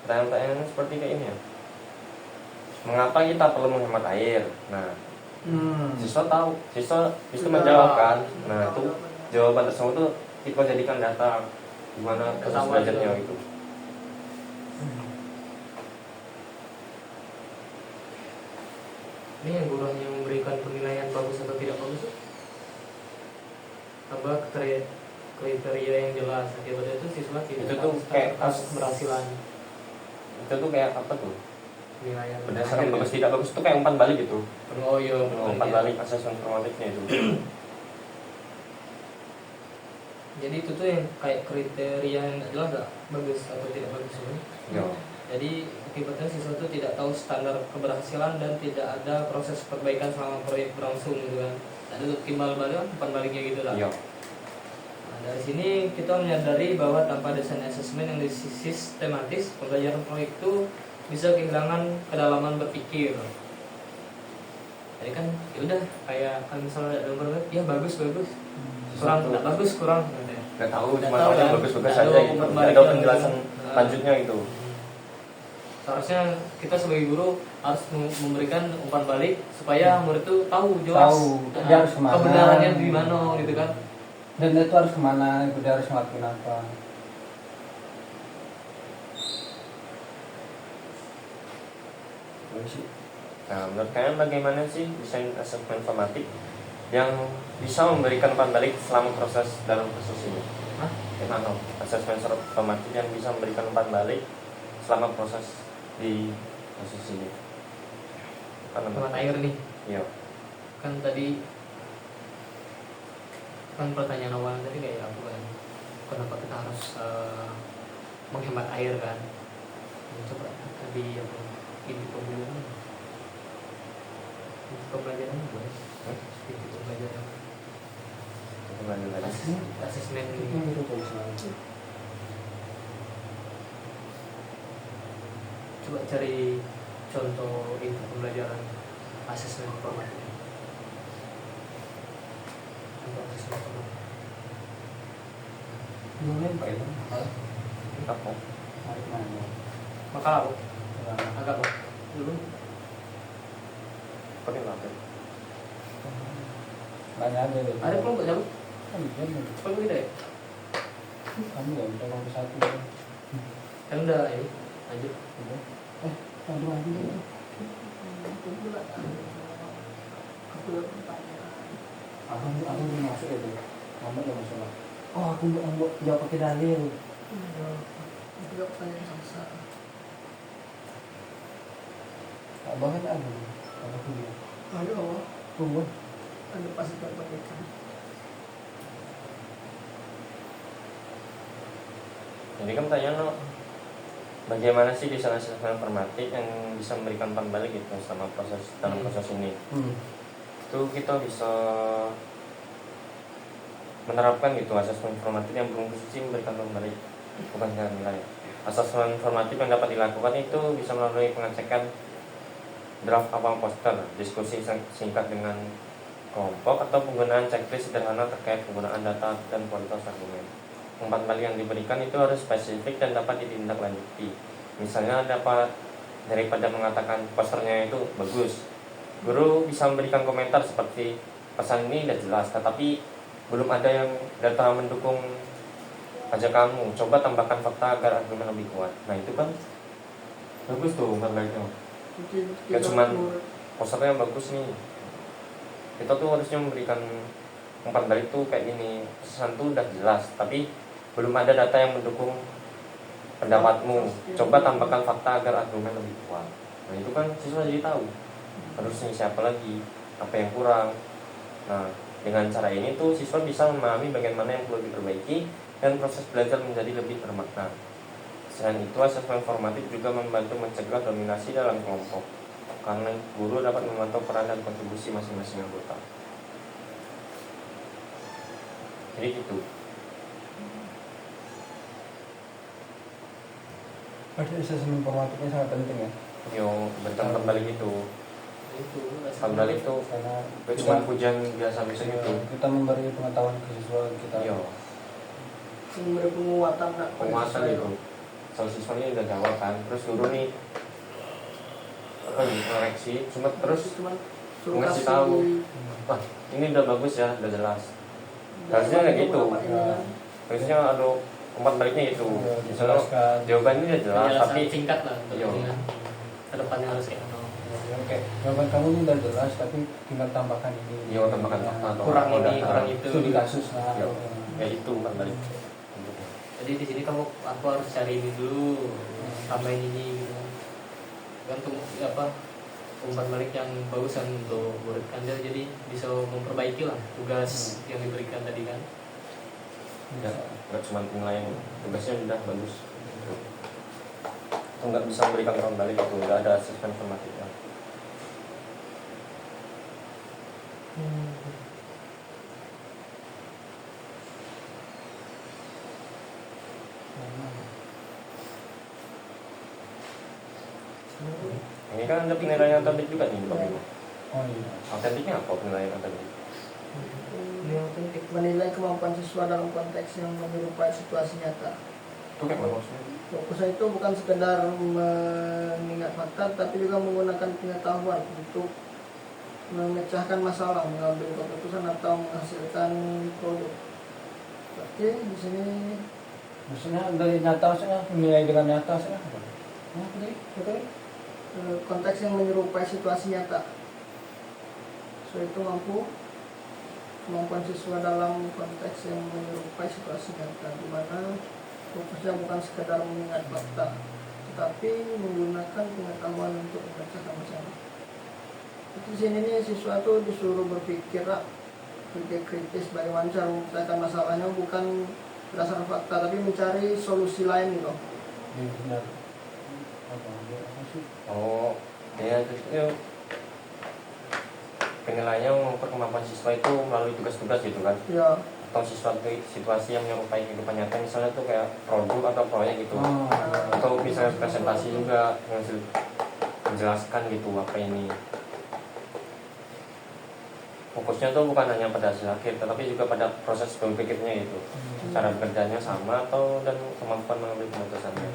Speaker 1: Tayang-tayang seperti kayak ini ya. Mengapa kita perlu menghemat air? Nah, siswa tahu, siswa itu menjawab kan. Nah, itu jawaban tersebut tuh kita jadikan data gimana proses
Speaker 2: Awal
Speaker 1: belajarnya
Speaker 2: juga.
Speaker 1: itu.
Speaker 2: Ini yang guru hanya memberikan penilaian bagus atau tidak bagus tuh? Apa kriteria yang jelas, akibatnya itu siswa tidak
Speaker 1: Itu tuh kayak
Speaker 2: keberhasilan
Speaker 1: Itu tuh kayak apa tuh?
Speaker 2: penilaian
Speaker 1: Berdasarkan bagus tidak bagus itu kayak umpan balik gitu.
Speaker 2: oh iya
Speaker 1: Umpan balik asesmen formatifnya itu.
Speaker 2: jadi itu tuh yang kayak kriteria yang nggak jelas gak bagus atau tidak bagus sebenarnya.
Speaker 1: Yo.
Speaker 2: Jadi akibatnya siswa itu tidak tahu standar keberhasilan dan tidak ada proses perbaikan selama proyek berlangsung gitu kan. Ada tuh timbal balik umpan baliknya gitu lah.
Speaker 1: Yo.
Speaker 2: Nah, dari sini kita menyadari bahwa tanpa desain asesmen yang sistematis, pembelajaran proyek itu bisa kehilangan kedalaman berpikir. Jadi kan ya udah kayak kan misalnya ada gambar ya bagus kurang nggak bagus kurang gitu ya.
Speaker 1: Nggak tahu,
Speaker 2: Nggak
Speaker 1: cuma
Speaker 2: tahu
Speaker 1: tahu yang
Speaker 2: kan.
Speaker 1: bagus-bagus
Speaker 2: Nggak
Speaker 1: saja
Speaker 2: tahu
Speaker 1: gitu.
Speaker 2: umpan
Speaker 1: Nggak ada
Speaker 2: baliknya
Speaker 1: penjelasan
Speaker 2: gitu.
Speaker 1: lanjutnya gitu.
Speaker 2: Seharusnya kita sebagai guru harus memberikan umpan balik supaya murid itu tahu jelas
Speaker 3: Tahu, dia harus kemana.
Speaker 2: kebenarannya di mana gitu kan.
Speaker 3: Dan itu harus kemana, itu dia harus ngelakuin apa.
Speaker 1: Nah, menurut kalian bagaimana sih desain asesmen formatif yang bisa memberikan umpan balik selama proses dalam proses ini?
Speaker 2: Hah?
Speaker 1: Gimana? Asesmen formatif yang bisa memberikan umpan balik selama proses di proses ini. Apa
Speaker 2: Hemat
Speaker 1: namanya?
Speaker 2: air nih
Speaker 1: Iya.
Speaker 2: kan tadi kan pertanyaan awal tadi kayak apa kan, kenapa kita harus menghemat air kan. Coba tadi apa ini pembelajaran boleh ini pembelajaran
Speaker 1: Gimana tadi?
Speaker 2: asesmen
Speaker 3: Itu
Speaker 2: ini.
Speaker 3: gitu tulisannya.
Speaker 2: Coba cari contoh info pembelajaran asesmen formatif. Contoh asesmen formatif.
Speaker 3: Nulis Pak itu.
Speaker 1: Apa?
Speaker 3: Tarik mana?
Speaker 2: Makalah Bu.
Speaker 3: Nah,
Speaker 2: Agak Bu. Dulu.
Speaker 1: Pakai apa?
Speaker 3: banyak aja gitu.
Speaker 2: Ada kelompok jauh.
Speaker 3: Kan bisa.
Speaker 2: Kelompok kita ya.
Speaker 3: Kamu nggak bisa ngomong satu.
Speaker 2: Kan udah ini lanjut.
Speaker 3: Aduh, aduh. Aku belum masuk itu. Kamu udah masuk lah. Oh, aku nggak pakai dalil.
Speaker 4: Juga pertanyaan salsa.
Speaker 3: Tak banget ada. Ada kuliah.
Speaker 4: Ayo,
Speaker 3: Tunggu.
Speaker 4: ada pasukan pendidikan.
Speaker 1: Jadi kan tanya no, bagaimana sih desain asesmen formatif yang bisa memberikan umpan balik gitu sama dalam proses ini. Itu kita bisa menerapkan gitu asesmen formatif yang belum khusus memberikan umpan balik, bukan hanya nilai. Asesmen formatif yang dapat dilakukan itu bisa melalui pengecekan draft awal poster, diskusi singkat dengan kelompok, atau penggunaan checklist sederhana terkait penggunaan data dan kualitas argumen. Umpan balik yang diberikan itu harus spesifik dan dapat ditindaklanjuti. Misalnya dapat daripada mengatakan posternya itu bagus, guru bisa memberikan komentar seperti pesan ini sudah jelas, tetapi belum ada yang data mendukung aja kamu. Coba tambahkan fakta agar argumen lebih kuat. Nah itu kan bagus tuh umpan baliknya. Gak cuman posternya bagus nih, kita tuh harusnya memberikan umpan balik tuh kayak gini, pesan tuh udah jelas tapi belum ada data yang mendukung pendapatmu, coba tambahkan fakta agar argumen lebih kuat. Nah itu kan siswa jadi tahu harusnya siapa lagi, apa yang kurang. Nah dengan cara ini tuh siswa bisa memahami bagian mana yang perlu diperbaiki dan proses belajar menjadi lebih bermakna. Selain itu, asesmen formatif juga membantu mencegah dominasi dalam kelompok, karena guru dapat memantau peran dan kontribusi masing-masing anggota. Jadi gitu.
Speaker 3: Asesmen formatifnya sangat penting ya.
Speaker 1: Yo, berikan kembali itu.
Speaker 2: Itu
Speaker 1: Kembali itu
Speaker 3: Karena
Speaker 1: cuma pujian biasa-biasa gitu.
Speaker 3: kita memberi pengetahuan ke siswa kita.
Speaker 1: Yo,
Speaker 4: Memberi penguatan
Speaker 1: penguatan itu. Soal siswa ini udah jawab kan, terus guru nih apa nih koreksi, cuma terus
Speaker 4: suruh
Speaker 1: ngasih
Speaker 4: kasih
Speaker 1: tahu, wah ini udah bagus ya, udah jelas. Harusnya kayak gitu. Harusnya ada umpan baliknya itu. Misalnya
Speaker 3: Dijelaskan.
Speaker 1: jawabannya udah jelas,
Speaker 2: penjelasan
Speaker 1: tapi
Speaker 2: singkat lah untuk
Speaker 1: Iya.
Speaker 2: dengan kedepannya harus kayak apa.
Speaker 3: Oke, jawaban kamu ini udah jelas tapi tinggal tambahkan ini.
Speaker 1: Iya, tambahkan fakta atau
Speaker 2: Kurang
Speaker 1: atau
Speaker 2: ini,
Speaker 1: data.
Speaker 2: kurang itu.
Speaker 3: Itu di kasus lah.
Speaker 1: Iya. Ya itu umpan balik.
Speaker 2: Jadi di sini aku harus cari ini dulu, tambahin ini gitu. Kan tuh apa umpan balik yang bagus kan untuk murid Anda, jadi bisa memperbaiki lah tugas yang diberikan tadi kan.
Speaker 1: Ya, nggak cuma penilaian, tugasnya udah bagus. Itu nggak bisa memberikan umpan balik itu, nggak ada asesmen formatifnya. Ini kan ada penilaian autentik juga nih, Pak Bimo.
Speaker 3: Oh iya.
Speaker 1: Autentiknya apa penilaian autentik?
Speaker 2: Ini autentik.
Speaker 4: menilai kemampuan siswa dalam konteks yang menyerupai situasi nyata.
Speaker 1: Itu kayak mana maksudnya?
Speaker 4: Fokusnya itu bukan sekedar mengingat fakta, tapi juga menggunakan pengetahuan untuk memecahkan masalah, mengambil keputusan atau menghasilkan produk. Oke, di sini
Speaker 3: Maksudnya dari nyata, maksudnya nilai dengan nyata, maksudnya apa? Nah, betul.
Speaker 4: konteks yang menyerupai situasi nyata. So itu kemampuan siswa dalam konteks yang menyerupai situasi nyata, di mana fokusnya bukan sekedar mengingat fakta, tetapi menggunakan pengetahuan untuk memecahkan masalah. Di sini nih siswa tuh disuruh berpikir kritis bagaimana cara memecahkan masalahnya, bukan berdasarkan fakta, tapi mencari solusi lain gitu.
Speaker 3: Iya, benar. Apa sih?
Speaker 1: Oh, ya itu penilaiannya mengukur kemampuan siswa itu melalui tugas-tugas gitu kan?
Speaker 4: Ya,
Speaker 1: Atau siswa situasi yang menyerupai kehidupan nyata, misalnya tuh kayak produk atau proyek gitu.
Speaker 3: Oh,
Speaker 1: Atau misalnya presentasi juga yang menjelaskan gitu apa ini. Fokusnya tuh bukan hanya pada hasil akhir, tetapi juga pada proses berpikirnya itu. Cara bekerjanya sama atau dan kemampuan mengambil keputusannya.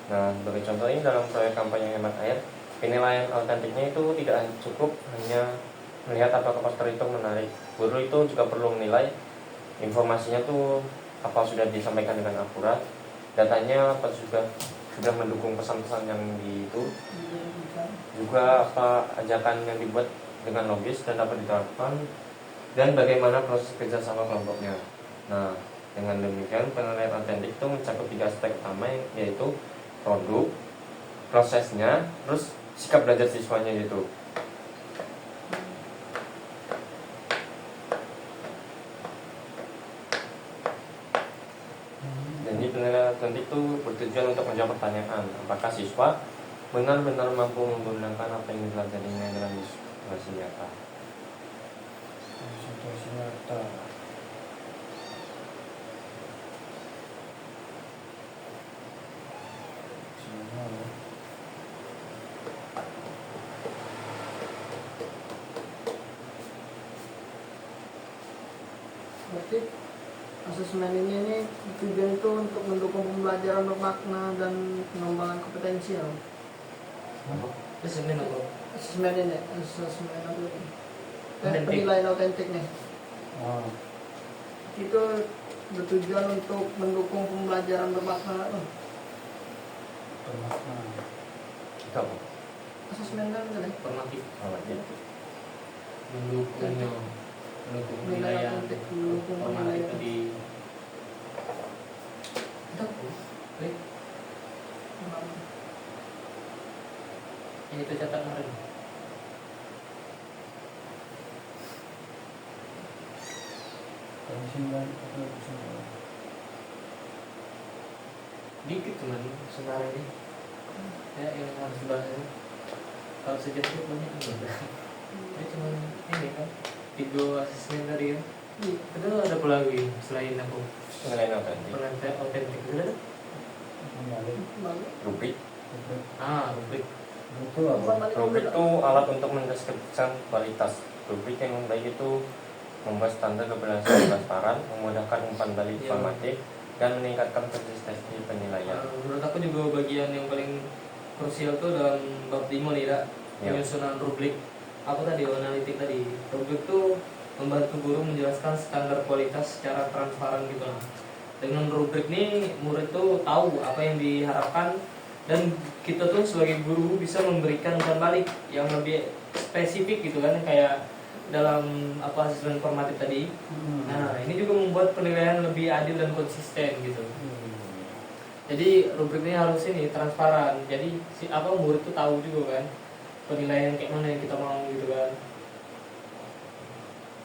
Speaker 1: Nah, sebagai contoh ini dalam proyek kampanye hemat air, penilaian autentiknya itu tidak cukup hanya melihat apakah poster itu menarik. Guru itu juga perlu menilai informasinya tuh apa sudah disampaikan dengan akurat, datanya apa sudah mendukung pesan-pesan yang di itu, juga apa ajakan yang dibuat dengan logis dan dapat diterapkan, dan bagaimana proses kerjasama kelompoknya. Nah, dengan demikian penilaian autentik itu mencakup 3 aspek utama, yaitu produk, prosesnya, terus sikap belajar siswanya gitu. Jadi penilaian autentik itu bertujuan untuk menjawab pertanyaan apakah siswa benar-benar mampu menggunakan apa yang dipelajarinya dalam situasi nyata.
Speaker 3: Situasi nyata.
Speaker 4: Berarti asesmen ini tujuan itu untuk mendukung pembelajaran bermakna dan pengembangan kompetensi ya.
Speaker 2: Asesmen apa?
Speaker 4: Asesmen ini, asesmen apa itu?
Speaker 2: Autentik.
Speaker 4: Penilaian autentik nih.
Speaker 3: Oh,
Speaker 4: Itu bertujuan untuk mendukung pembelajaran bermakna.
Speaker 3: bermakna.
Speaker 1: Itu apa?
Speaker 4: Asesmen kan kan ya?
Speaker 2: Formatif.
Speaker 1: Oh, gitu.
Speaker 2: Mendukungnya, mendukung
Speaker 4: Penilaian
Speaker 2: penilaian
Speaker 4: autentik, mendukung
Speaker 2: formatif
Speaker 4: penilaian.
Speaker 2: tadi. Itu apa? Ini itu catat kemarin.
Speaker 3: Pensiunan atau pensiunan.
Speaker 2: Dikit cuman sebenarnya ini. Ya yang harus dibahas itu. Kalau sejak itu banyak enggak. Ini cuma ini kan. 3 asesmen tadi kan.
Speaker 4: Iya.
Speaker 2: Itu ada apa lagi selain aku
Speaker 1: Penilaian autentik,
Speaker 2: penilaian autentik itu ada?
Speaker 3: Kembali.
Speaker 4: Bagus.
Speaker 1: rubrik.
Speaker 2: Rubrik.
Speaker 3: Itu apa?
Speaker 1: Rubrik itu alat untuk mendeskripsikan kualitas. Rubrik yang baik itu membuat standar keberhasilan transparan, memudahkan umpan balik
Speaker 2: Iya.
Speaker 1: informatif, dan meningkatkan konsistensi penilaian.
Speaker 2: Menurut aku juga bagian yang paling krusial tuh dalam bab 5 nih, Dak.
Speaker 1: Ya.
Speaker 2: Penyusunan rubrik. Apa tadi analitik tadi? Rubrik tuh membantu guru menjelaskan standar kualitas secara transparan gitu lah. Dengan rubrik nih murid tuh tahu apa yang diharapkan, dan kita tuh sebagai guru bisa memberikan umpan balik yang lebih spesifik gitu kan, kayak dalam apa asesmen formatif tadi. Nah, ini juga membuat penilaian lebih adil dan konsisten gitu. Jadi rubrik ini harus ini transparan. Jadi si apa murid tuh tahu juga kan penilaian kayak mana yang kita mau gitu kan.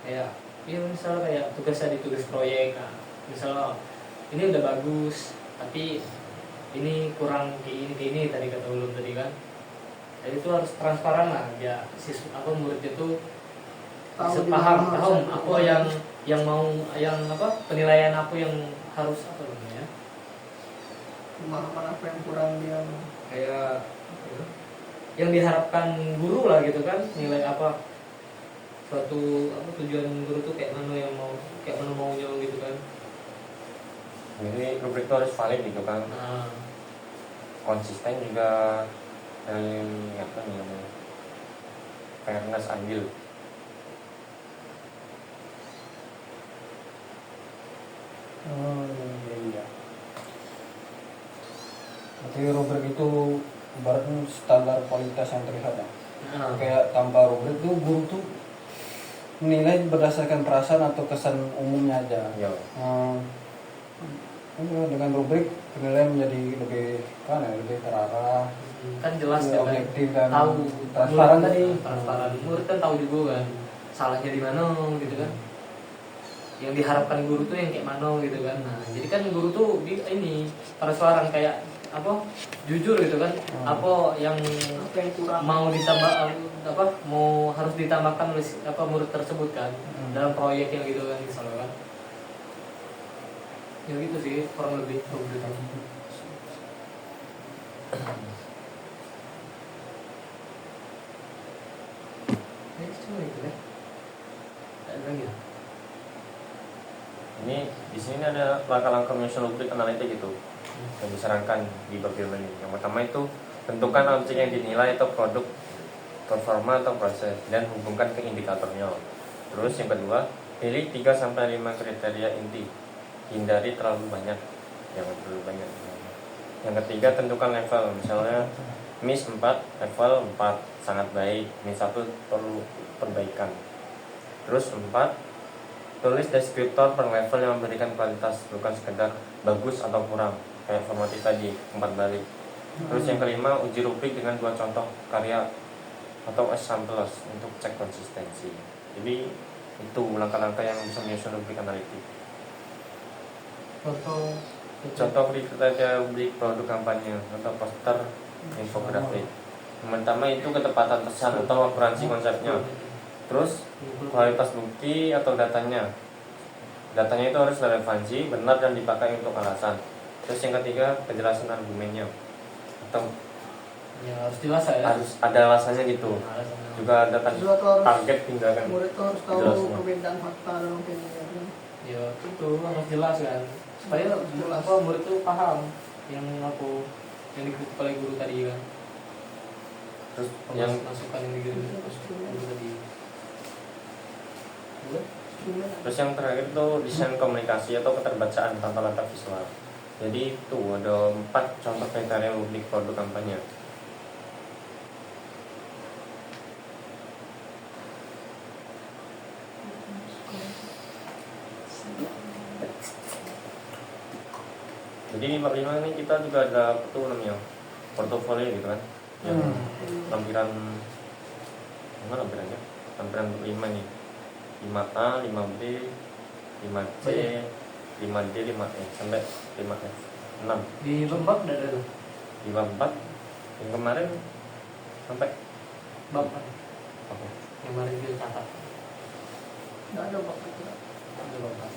Speaker 2: Kayak ya misalnya kayak tugasnya di tugas proyek. Nah, misalnya ini udah bagus tapi ini kurang kayak ini tadi kata ulun tadi kan. Jadi itu harus transparan lah ya siswa apa muridnya tuh bisa paham apa yang mau yang apa penilaian aku yang harus apa namanya
Speaker 4: Pemahaman apa yang kurang dia.
Speaker 2: kayak yang diharapkan guru lah gitu kan, nilai apa suatu apa tujuan guru tuh kayak mana yang mau kayak mana maunya gitu kan.
Speaker 1: Jadi rubrik itu harus valid gitu kan,
Speaker 2: Nah,
Speaker 1: konsisten juga, dari apa nih namanya, fairness, adil.
Speaker 3: Oh iya. Berarti rubrik itu ibaratnya standar kualitas yang terlihat ya.
Speaker 2: nah,
Speaker 3: Kayak tanpa rubrik tuh guru tuh menilai berdasarkan perasaan atau kesan umumnya aja.
Speaker 1: Ya.
Speaker 3: Dengan rubrik penilaian menjadi lebih kan ya, lebih terarah,
Speaker 2: kan jelas ya kan,
Speaker 3: objektif dan
Speaker 2: tahu
Speaker 3: transparan
Speaker 2: murid,
Speaker 3: tadi.
Speaker 2: transparan murid kan tahu juga kan salahnya di mana gitu kan, yang diharapkan guru tuh yang kayak mana gitu kan. Nah jadi kan guru tuh ini transparan kayak apa jujur gitu kan, apa yang
Speaker 4: Apa yang kurang?
Speaker 2: mau ditambah apa mau harus ditambahkan oleh apa murid tersebut kan dalam proyek yang gitu kan misalnya kan. Ya gitu sih kurang lebih rubrik. Ya cuma itu ya. Ada lagi ya?
Speaker 1: Ini di sini ada langkah-langkah menyusun rubrik analitik itu yang disarankan di bab ini. Yang pertama itu tentukan objek yang dinilai atau produk, performa atau proses, dan hubungkan ke indikatornya. Terus yang kedua, pilih 3-5 kriteria inti. Hindari terlalu banyak, jangan terlalu banyak. Yang ketiga, tentukan level. Misalnya MIS 4, level 4 sangat baik, MIS 1 perlu perbaikan. Terus 4, tulis deskriptor per level yang memberikan kualitas, bukan sekedar bagus atau kurang kayak formatif tadi, 4 balik. Terus yang kelima, uji rubrik dengan 2 contoh karya atau examples untuk cek konsistensi. Jadi itu langkah-langkah yang bisa menyusun rubrik analitik. Contoh kriteria rubrik produk kampanye atau poster infografik. Yang pertama itu ketepatan pesan atau akuransi konsepnya. Terus kualitas bukti atau datanya. Datanya itu harus relevansi, benar dan dipakai untuk alasan. Terus yang ketiga, kejelasan argumennya. Atau
Speaker 2: Ya harus jelas ya.
Speaker 1: harus ada alasannya gitu.
Speaker 2: Alasannya.
Speaker 1: Juga ada target tindakan.
Speaker 4: Murid tuh harus tahu
Speaker 1: Jelasnya.
Speaker 4: perbedaan fakta dan opini.
Speaker 2: Ya itu harus jelas kan. Supaya apa murid tuh paham yang dikritik oleh guru tadi kan.
Speaker 1: Terus yang
Speaker 2: Masukan yang dikritik guru tadi.
Speaker 1: Terus yang terakhir itu desain komunikasi atau keterbacaan tanpa latar visual. Jadi itu ada 4 contoh kriteria rubrik produk kampanye. Jadi di bab 5 ini kita juga ada apa tuh namanya portofolio gitu kan. Yang lampiran mana lampirannya? Lampiran 5 nih. 5A, 5B, 5C, 5D, 5E sampai 5F. 6.
Speaker 2: Di bab udah ada tuh.
Speaker 1: Di bab 4 yang kemarin sampai
Speaker 2: Bab
Speaker 1: apa?
Speaker 2: yang kemarin kita catat.
Speaker 4: Nggak ada bab itu.
Speaker 2: Ada bab.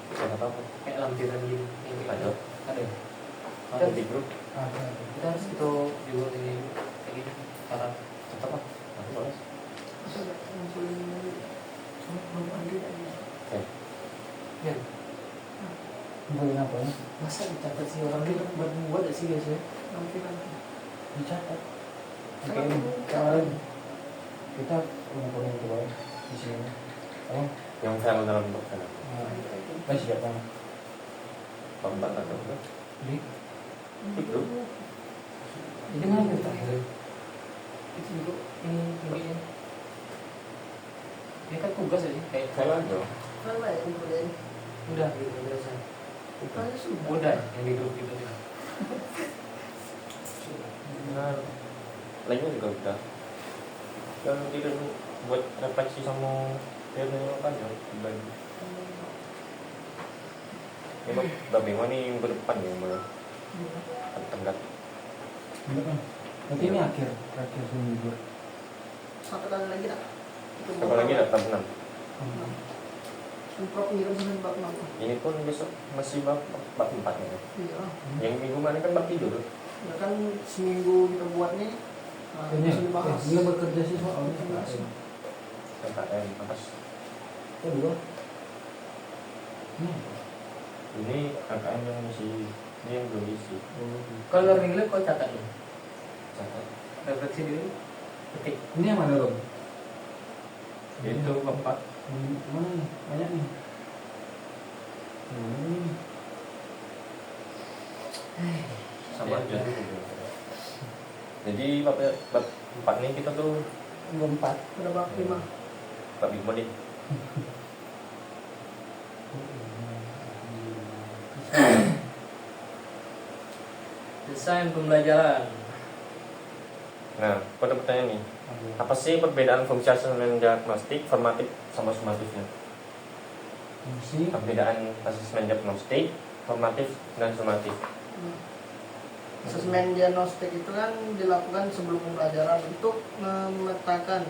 Speaker 1: Saya tahu.
Speaker 2: Kayak lampiran gitu. Yang kayak
Speaker 1: Ada.
Speaker 2: Ada.
Speaker 1: Ada di grup.
Speaker 2: Kita harus itu juga ini kayak gini cara
Speaker 1: Tetap apa? Aku boleh.
Speaker 4: Sudah ngumpulin dulu. Belum ada lagi.
Speaker 1: Oke.
Speaker 2: ya.
Speaker 3: Ngumpulin apa ya?
Speaker 2: Masa dicatat sih orang dia buat sih biasanya.
Speaker 4: Lampiran.
Speaker 3: Dicatat. Oke, kemarin kita ngumpulin itu baik di sini. Oh,
Speaker 1: Yang file dalam bentuk file.
Speaker 3: masih siapa?
Speaker 1: Bab 4 atau enggak? Di grup.
Speaker 2: Ini mana yang terakhir? Itu juga ini. Ini kan tugas aja kayak
Speaker 1: File aja.
Speaker 4: Kan lah ya kumpulin.
Speaker 2: udah gitu biasa.
Speaker 4: Kan sudah.
Speaker 2: Udah yang di grup gitu ya.
Speaker 1: Nah, lainnya juga udah. Yang tidak buat refleksi sama film kan ya bagi. Ini bab 5 nih minggu depan ya malah tenggat.
Speaker 3: Berarti ini akhir seminggu.
Speaker 4: Satu kali lagi dah.
Speaker 1: Apa lagi ada bab 6.
Speaker 4: Semprot ngirim sampai bab 6.
Speaker 1: Ini pun besok masih bab 4 ya.
Speaker 4: Iya.
Speaker 1: Yang minggu mana kan bab tidur.
Speaker 4: Ya kan seminggu kita buat nih. Nah,
Speaker 3: Ini
Speaker 4: bisa dibahas.
Speaker 3: dia bekerja sih soalnya.
Speaker 1: KKN atas.
Speaker 3: Kedua.
Speaker 1: Ini KKN yang masih ini yang belum isi.
Speaker 2: Kalau learning lab kau catat ya.
Speaker 1: Catat.
Speaker 2: Refleksi dulu. Ketik.
Speaker 3: Ini yang mana Rom?
Speaker 1: Itu bab 4.
Speaker 3: Mana nih? Banyak nih. Ini.
Speaker 1: Sama aja tuh. Jadi bab 4 nih kita tuh
Speaker 3: Empat.
Speaker 4: Udah bab 5.
Speaker 1: bab 5 nih.
Speaker 2: Desain pembelajaran.
Speaker 1: Nah, pada pertanyaan nih, apa sih perbedaan fungsi asesmen diagnostik, formatif sama sumatifnya?
Speaker 3: Fungsi.
Speaker 1: Perbedaan asesmen diagnostik, formatif dan sumatif.
Speaker 4: Asesmen diagnostik itu kan dilakukan sebelum pembelajaran untuk memetakan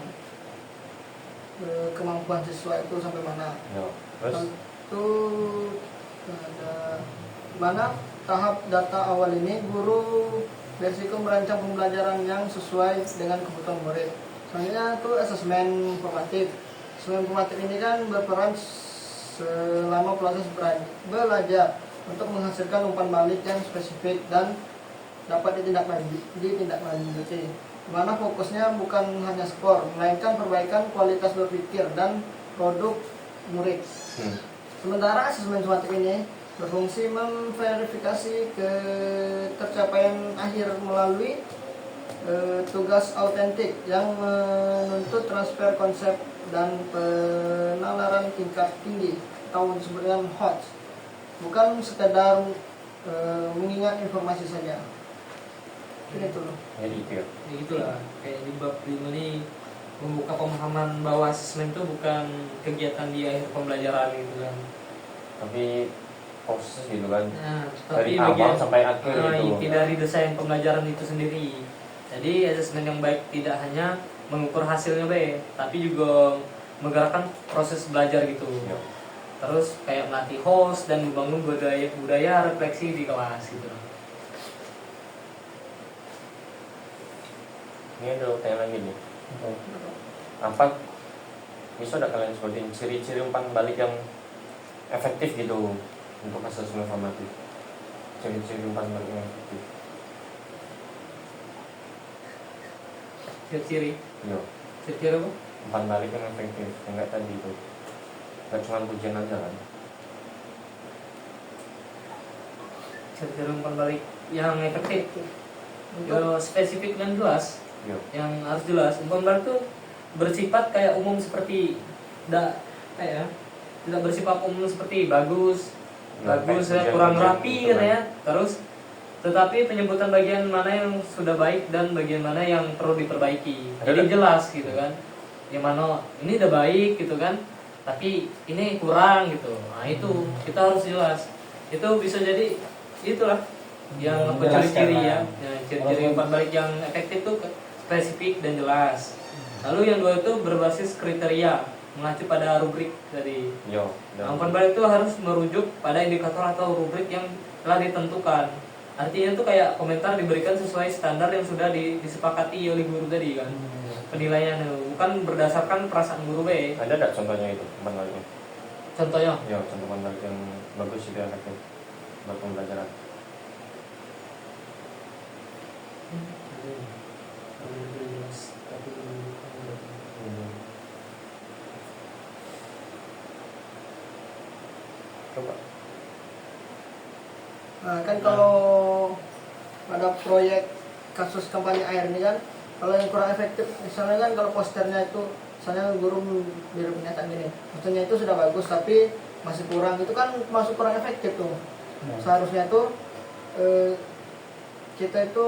Speaker 4: kemampuan siswa itu sampai mana.
Speaker 1: Ya. Terus
Speaker 4: Itu ada mana tahap data awal ini guru berisiko merancang pembelajaran yang sesuai dengan kebutuhan murid. Selanjutnya itu asesmen formatif. Asesmen formatif ini kan berperan selama proses belajar untuk menghasilkan umpan balik yang spesifik dan dapat ditindaklanjuti. Di mana fokusnya bukan hanya skor, melainkan perbaikan kualitas berpikir dan produk murid. Sementara asesmen sumatif ini berfungsi memverifikasi capaian akhir melalui tugas autentik yang menuntut transfer konsep dan penalaran tingkat tinggi atau disebut dengan HOTS, bukan sekedar mengingat informasi saja. Itu loh.
Speaker 1: Jadi itu ya.
Speaker 2: Ya gitulah, kayak di bab 5 ini membuka pemahaman bahwa asesmen itu bukan kegiatan di akhir pembelajaran gitu kan.
Speaker 1: Tapi proses gitu kan.
Speaker 2: Nah,
Speaker 1: Dari
Speaker 2: tapi
Speaker 1: awal sampai akhir gitu.
Speaker 2: inti dari desain pembelajaran itu sendiri. Jadi asesmen yang baik tidak hanya mengukur hasilnya baik, tapi juga menggerakkan proses belajar gitu.
Speaker 1: Ya.
Speaker 2: Terus kayak melatih host dan membangun budaya refleksi di kelas gitu.
Speaker 1: Ini ada tanya lagi nih. Apa bisa ada kalian sebutin ciri-ciri umpan balik yang efektif gitu untuk asesmen formatif? Ciri-ciri umpan balik yang efektif.
Speaker 2: Ciri-ciri
Speaker 1: Iya.
Speaker 2: Ciri-ciri apa?
Speaker 1: Umpan balik yang efektif. Enggak tadi itu. Enggak cuma pujian aja kan.
Speaker 2: Ciri-ciri umpan balik yang efektif.
Speaker 4: Untuk
Speaker 2: Yo, spesifik dan jelas.
Speaker 1: Iya.
Speaker 2: Yang harus jelas. Umpan balik itu bersifat kayak umum seperti tidak bersifat umum seperti bagus, bagus ya, kurang rapi gitu ya. Terus tetapi penyebutan bagian mana yang sudah baik dan bagian mana yang perlu diperbaiki. Jadi jelas gitu kan. Yang mana ini udah baik gitu kan, tapi ini kurang gitu. Nah itu kita harus jelas. Itu bisa jadi itulah yang ciri-ciri ya. Ciri-ciri umpan balik yang efektif itu spesifik dan jelas. Lalu yang dua itu berbasis kriteria, mengacu pada rubrik tadi.
Speaker 1: Iya.
Speaker 2: Nah, umpan balik itu harus merujuk pada indikator atau rubrik yang telah ditentukan. Artinya itu kayak komentar diberikan sesuai standar yang sudah disepakati oleh guru tadi kan. Penilaian bukan berdasarkan perasaan guru be.
Speaker 1: Ada enggak contohnya itu umpan baliknya?
Speaker 2: Contohnya,
Speaker 1: Ya, contoh umpan balik yang bagus itu efektif buat pembelajaran. Coba.
Speaker 4: Nah, kan kalau pada proyek kasus kampanye air ini kan, kalau yang kurang efektif, misalnya kan kalau posternya itu, misalnya guru beri pernyataan gini, posternya itu sudah bagus tapi masih kurang, itu kan masuk kurang efektif tuh. Seharusnya tuh kita itu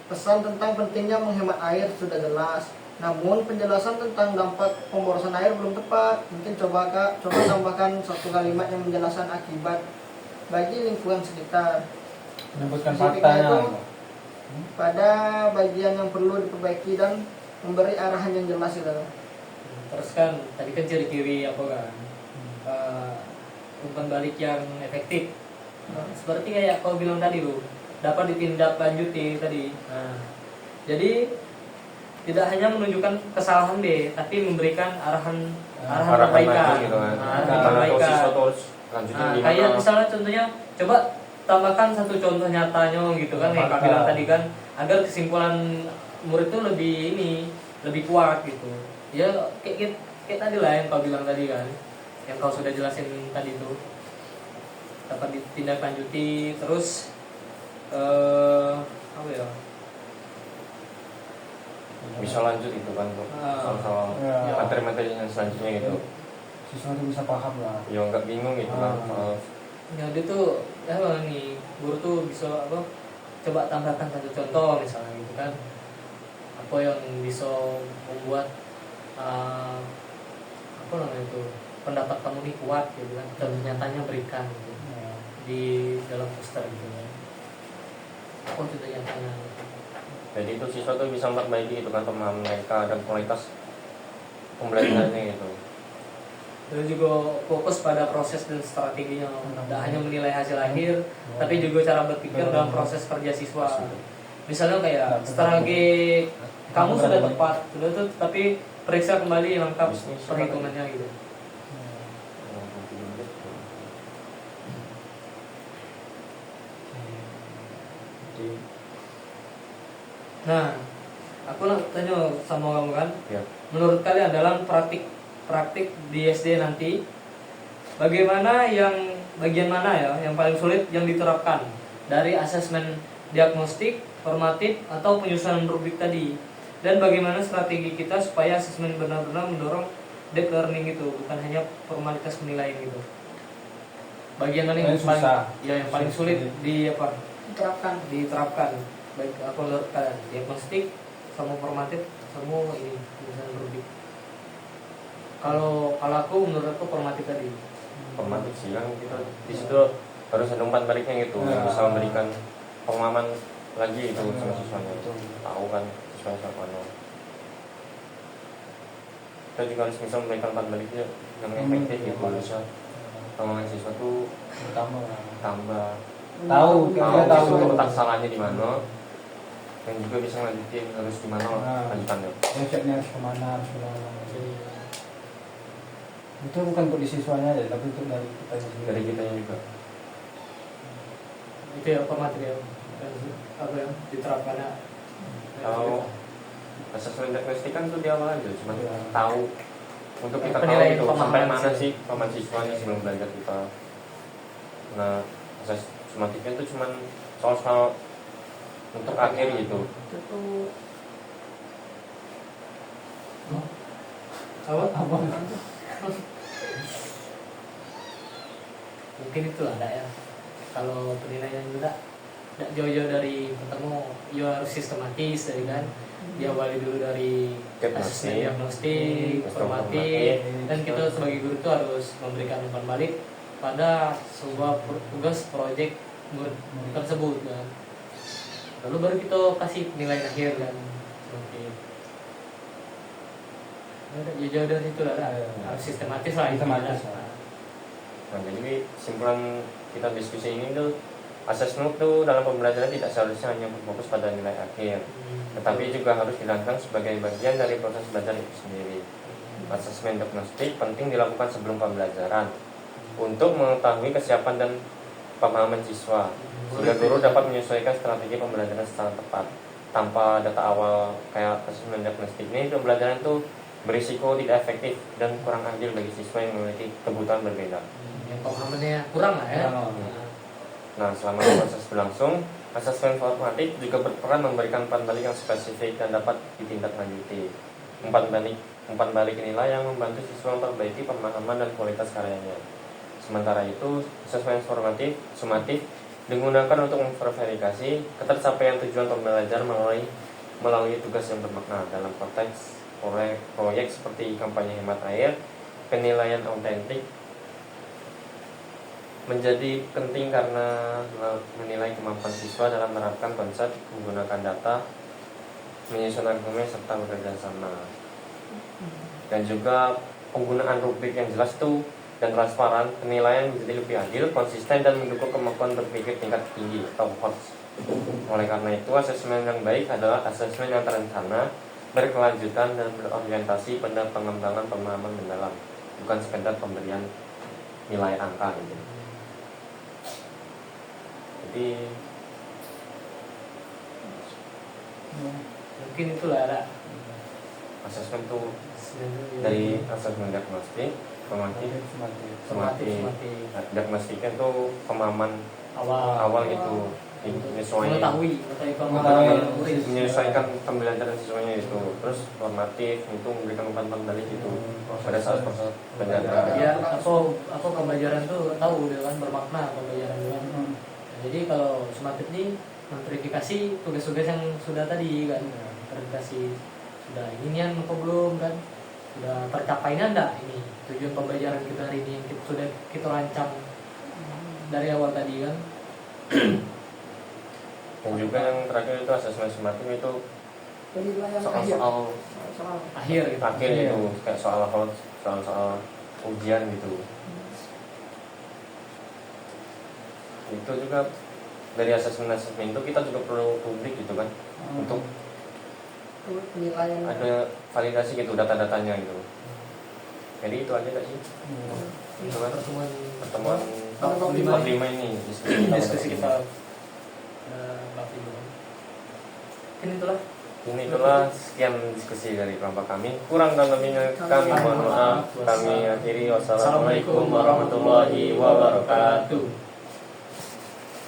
Speaker 4: pesan tentang pentingnya menghemat air sudah jelas, namun penjelasan tentang dampak pemborosan air belum tepat. Mungkin coba tambahkan satu kalimat yang menjelaskan akibat bagi lingkungan sekitar.
Speaker 3: Menyebutkan
Speaker 4: Spesifiknya itu
Speaker 3: faktanya.
Speaker 4: pada bagian yang perlu diperbaiki dan memberi arahan yang jelas gitu.
Speaker 2: terus kan tadi kan ciri-ciri apa kan? Umpan balik yang efektif. Seperti kayak kau bilang tadi lu, dapat ditindaklanjuti tadi. Nah, jadi tidak hanya menunjukkan kesalahan B, tapi memberikan arahan perbaikan.
Speaker 1: Gitu kan.
Speaker 2: Arahan
Speaker 1: Gimana
Speaker 2: perbaikan.
Speaker 1: siswa terus lanjutin
Speaker 2: Nah,
Speaker 1: gimana?
Speaker 2: kayak misalnya contohnya, coba tambahkan satu contoh nyatanya gitu kan, yang kau bilang tadi kan, agar kesimpulan murid itu lebih kuat gitu. Ya kayak tadi lah yang kau bilang tadi kan, yang kau sudah jelasin tadi itu, dapat ditindaklanjuti. Terus apa ya?
Speaker 1: Bisa lanjut itu kan tuh. Soal
Speaker 3: Ya.
Speaker 1: materi-materi yang selanjutnya gitu.
Speaker 3: Siswa itu bisa paham lah.
Speaker 1: Ya nggak bingung gitu kan. Soal
Speaker 2: Ya dia tuh nih guru tuh bisa apa? Coba tambahkan satu contoh misalnya gitu kan. Apa yang bisa membuat apa namanya itu, pendapat kamu ini kuat gitu kan. Contoh nyatanya berikan gitu di dalam poster gitu kan. Apa contoh nyatanya?
Speaker 1: jadi itu siswa tuh bisa memperbaiki itu kan pemahaman mereka dan kualitas pembelajarannya gitu.
Speaker 2: Terus juga fokus pada proses dan strateginya, tidak hanya menilai hasil akhir, tapi juga cara berpikir dalam proses kerja siswa. Misalnya kayak strategi kamu sudah tepat, sudah tuh, tapi periksa kembali lengkap perhitungannya gitu. Nah, aku tanya sama kamu kan,
Speaker 1: Ya.
Speaker 2: menurut kalian dalam praktik di SD nanti, bagian mana ya yang paling sulit yang diterapkan? dari asesmen diagnostik, formatif, atau penyusunan rubrik tadi. Dan bagaimana strategi kita supaya asesmen benar-benar mendorong deep learning itu, bukan hanya formalitas penilaian gitu. Bagian mana yang paling
Speaker 3: susah.
Speaker 2: ya yang paling sulit
Speaker 4: diterapkan.
Speaker 2: baik aku menurut kalian diagnostik sama formatif sama ini penyusunan rubrik. Kalau aku menurut aku formatif tadi.
Speaker 1: Formatif sih kan kita di situ harus ada umpan baliknya gitu, yang bisa memberikan pengalaman lagi itu sama siswanya, tahu kan siswanya siapa mana. Kita juga harus bisa memberikan umpan baliknya yang efektif gitu, bisa pengalaman siswa tuh tambah
Speaker 3: tahu
Speaker 1: tahu letak salahnya di mana, dan juga bisa lanjutin harus gimana lanjutannya.
Speaker 3: besoknya harus kemana itu bukan untuk di siswanya aja tapi untuk dari kita sendiri.
Speaker 1: Dari kitanya juga.
Speaker 2: Itu ya formatif ya. Apa yang diterapkan ya.
Speaker 1: Kalau asesmen diagnostik kan itu di awal aja, cuma tahu untuk kita tahu
Speaker 2: Penilaian
Speaker 1: itu
Speaker 2: pemahaman
Speaker 1: sampai mana
Speaker 2: sih.
Speaker 1: sih pemahaman siswanya sebelum belajar kita. Nah, proses sumatifnya itu cuma soal-soal untuk akhir gitu.
Speaker 4: Itu
Speaker 2: Apa? Mungkin itu ada ya. Kalau penilaian juga tidak jauh-jauh dari pertama, ya harus sistematis dari kan. Diawali dulu dari asesmen diagnostik, formatif, dan kita sebagai guru itu harus memberikan umpan balik pada sebuah tugas proyek murid tersebut kan. Lalu baru kita kasih penilaian akhir kan. Oke. Jauh dari situ lah, harus sistematis lah.
Speaker 3: Sistematis.
Speaker 1: Nah, jadi kesimpulan kita diskusi ini tuh asesmen itu dalam pembelajaran tidak seharusnya hanya berfokus pada nilai akhir, tetapi juga harus dilakukan sebagai bagian dari proses belajar itu sendiri. Asesmen diagnostik penting dilakukan sebelum pembelajaran untuk mengetahui kesiapan dan pemahaman siswa, sehingga guru dapat menyesuaikan strategi pembelajaran secara tepat. Tanpa data awal kayak asesmen diagnostik ini, pembelajaran itu berisiko tidak efektif dan kurang adil bagi siswa yang memiliki kebutuhan berbeda.
Speaker 2: Yang pemahamannya kurang lah ya.
Speaker 1: Nah, selama proses berlangsung, asesmen formatif juga berperan memberikan umpan balik yang spesifik dan dapat ditindaklanjuti. Umpan balik inilah yang membantu siswa memperbaiki pemahaman dan kualitas karyanya. Sementara itu, asesmen sumatif digunakan untuk memverifikasi ketercapaian tujuan pembelajar melalui tugas yang bermakna dalam konteks proyek seperti kampanye hemat air. Penilaian autentik menjadi penting karena menilai kemampuan siswa dalam menerapkan konsep, menggunakan data, menyusun argumen, serta bekerja sama. Dan juga penggunaan rubrik yang jelas itu dan transparan, penilaian menjadi lebih adil, konsisten, dan mendukung kemampuan berpikir tingkat tinggi atau HOTS. Oleh karena itu, asesmen yang baik adalah asesmen yang terencana, berkelanjutan, dan berorientasi pada pengembangan pemahaman mendalam, bukan sekedar pemberian nilai angka gitu. Jadi
Speaker 2: Mungkin itulah ada
Speaker 1: asesmen itu dari asesmen diagnostik, formatif, sumatif. Diagnostiknya itu pemahaman awal gitu, menyesuaikan pembelajaran siswanya itu. Terus formatif itu memberikan umpan balik itu pada saat proses pembelajaran.
Speaker 2: Ya, apa pembelajaran tuh tahu dia kan bermakna pembelajaran kan. Jadi kalau sumatif ini memverifikasi tugas-tugas yang sudah tadi kan, verifikasi sudah inian apa belum kan, sudah tercapainya enggak ini tujuan pembelajaran kita hari ini yang sudah kita rancang dari awal tadi kan.
Speaker 1: Dan juga yang terakhir itu asesmen sumatif itu soal
Speaker 2: Akhir gitu.
Speaker 1: itu kayak soal ujian gitu. Itu juga dari asesmen itu kita juga perlu publik gitu kan, untuk
Speaker 4: penilaian
Speaker 1: ada validasi gitu data-datanya gitu. Jadi itu aja gak sih? Itu kan pertemuan 45 ini
Speaker 2: diskusi kita
Speaker 1: Ini itulah sekian diskusi dari kelompok kami. Kurang dan lebihnya kami mohon maaf. Kami akhiri. Wassalamualaikum warahmatullahi wabarakatuh.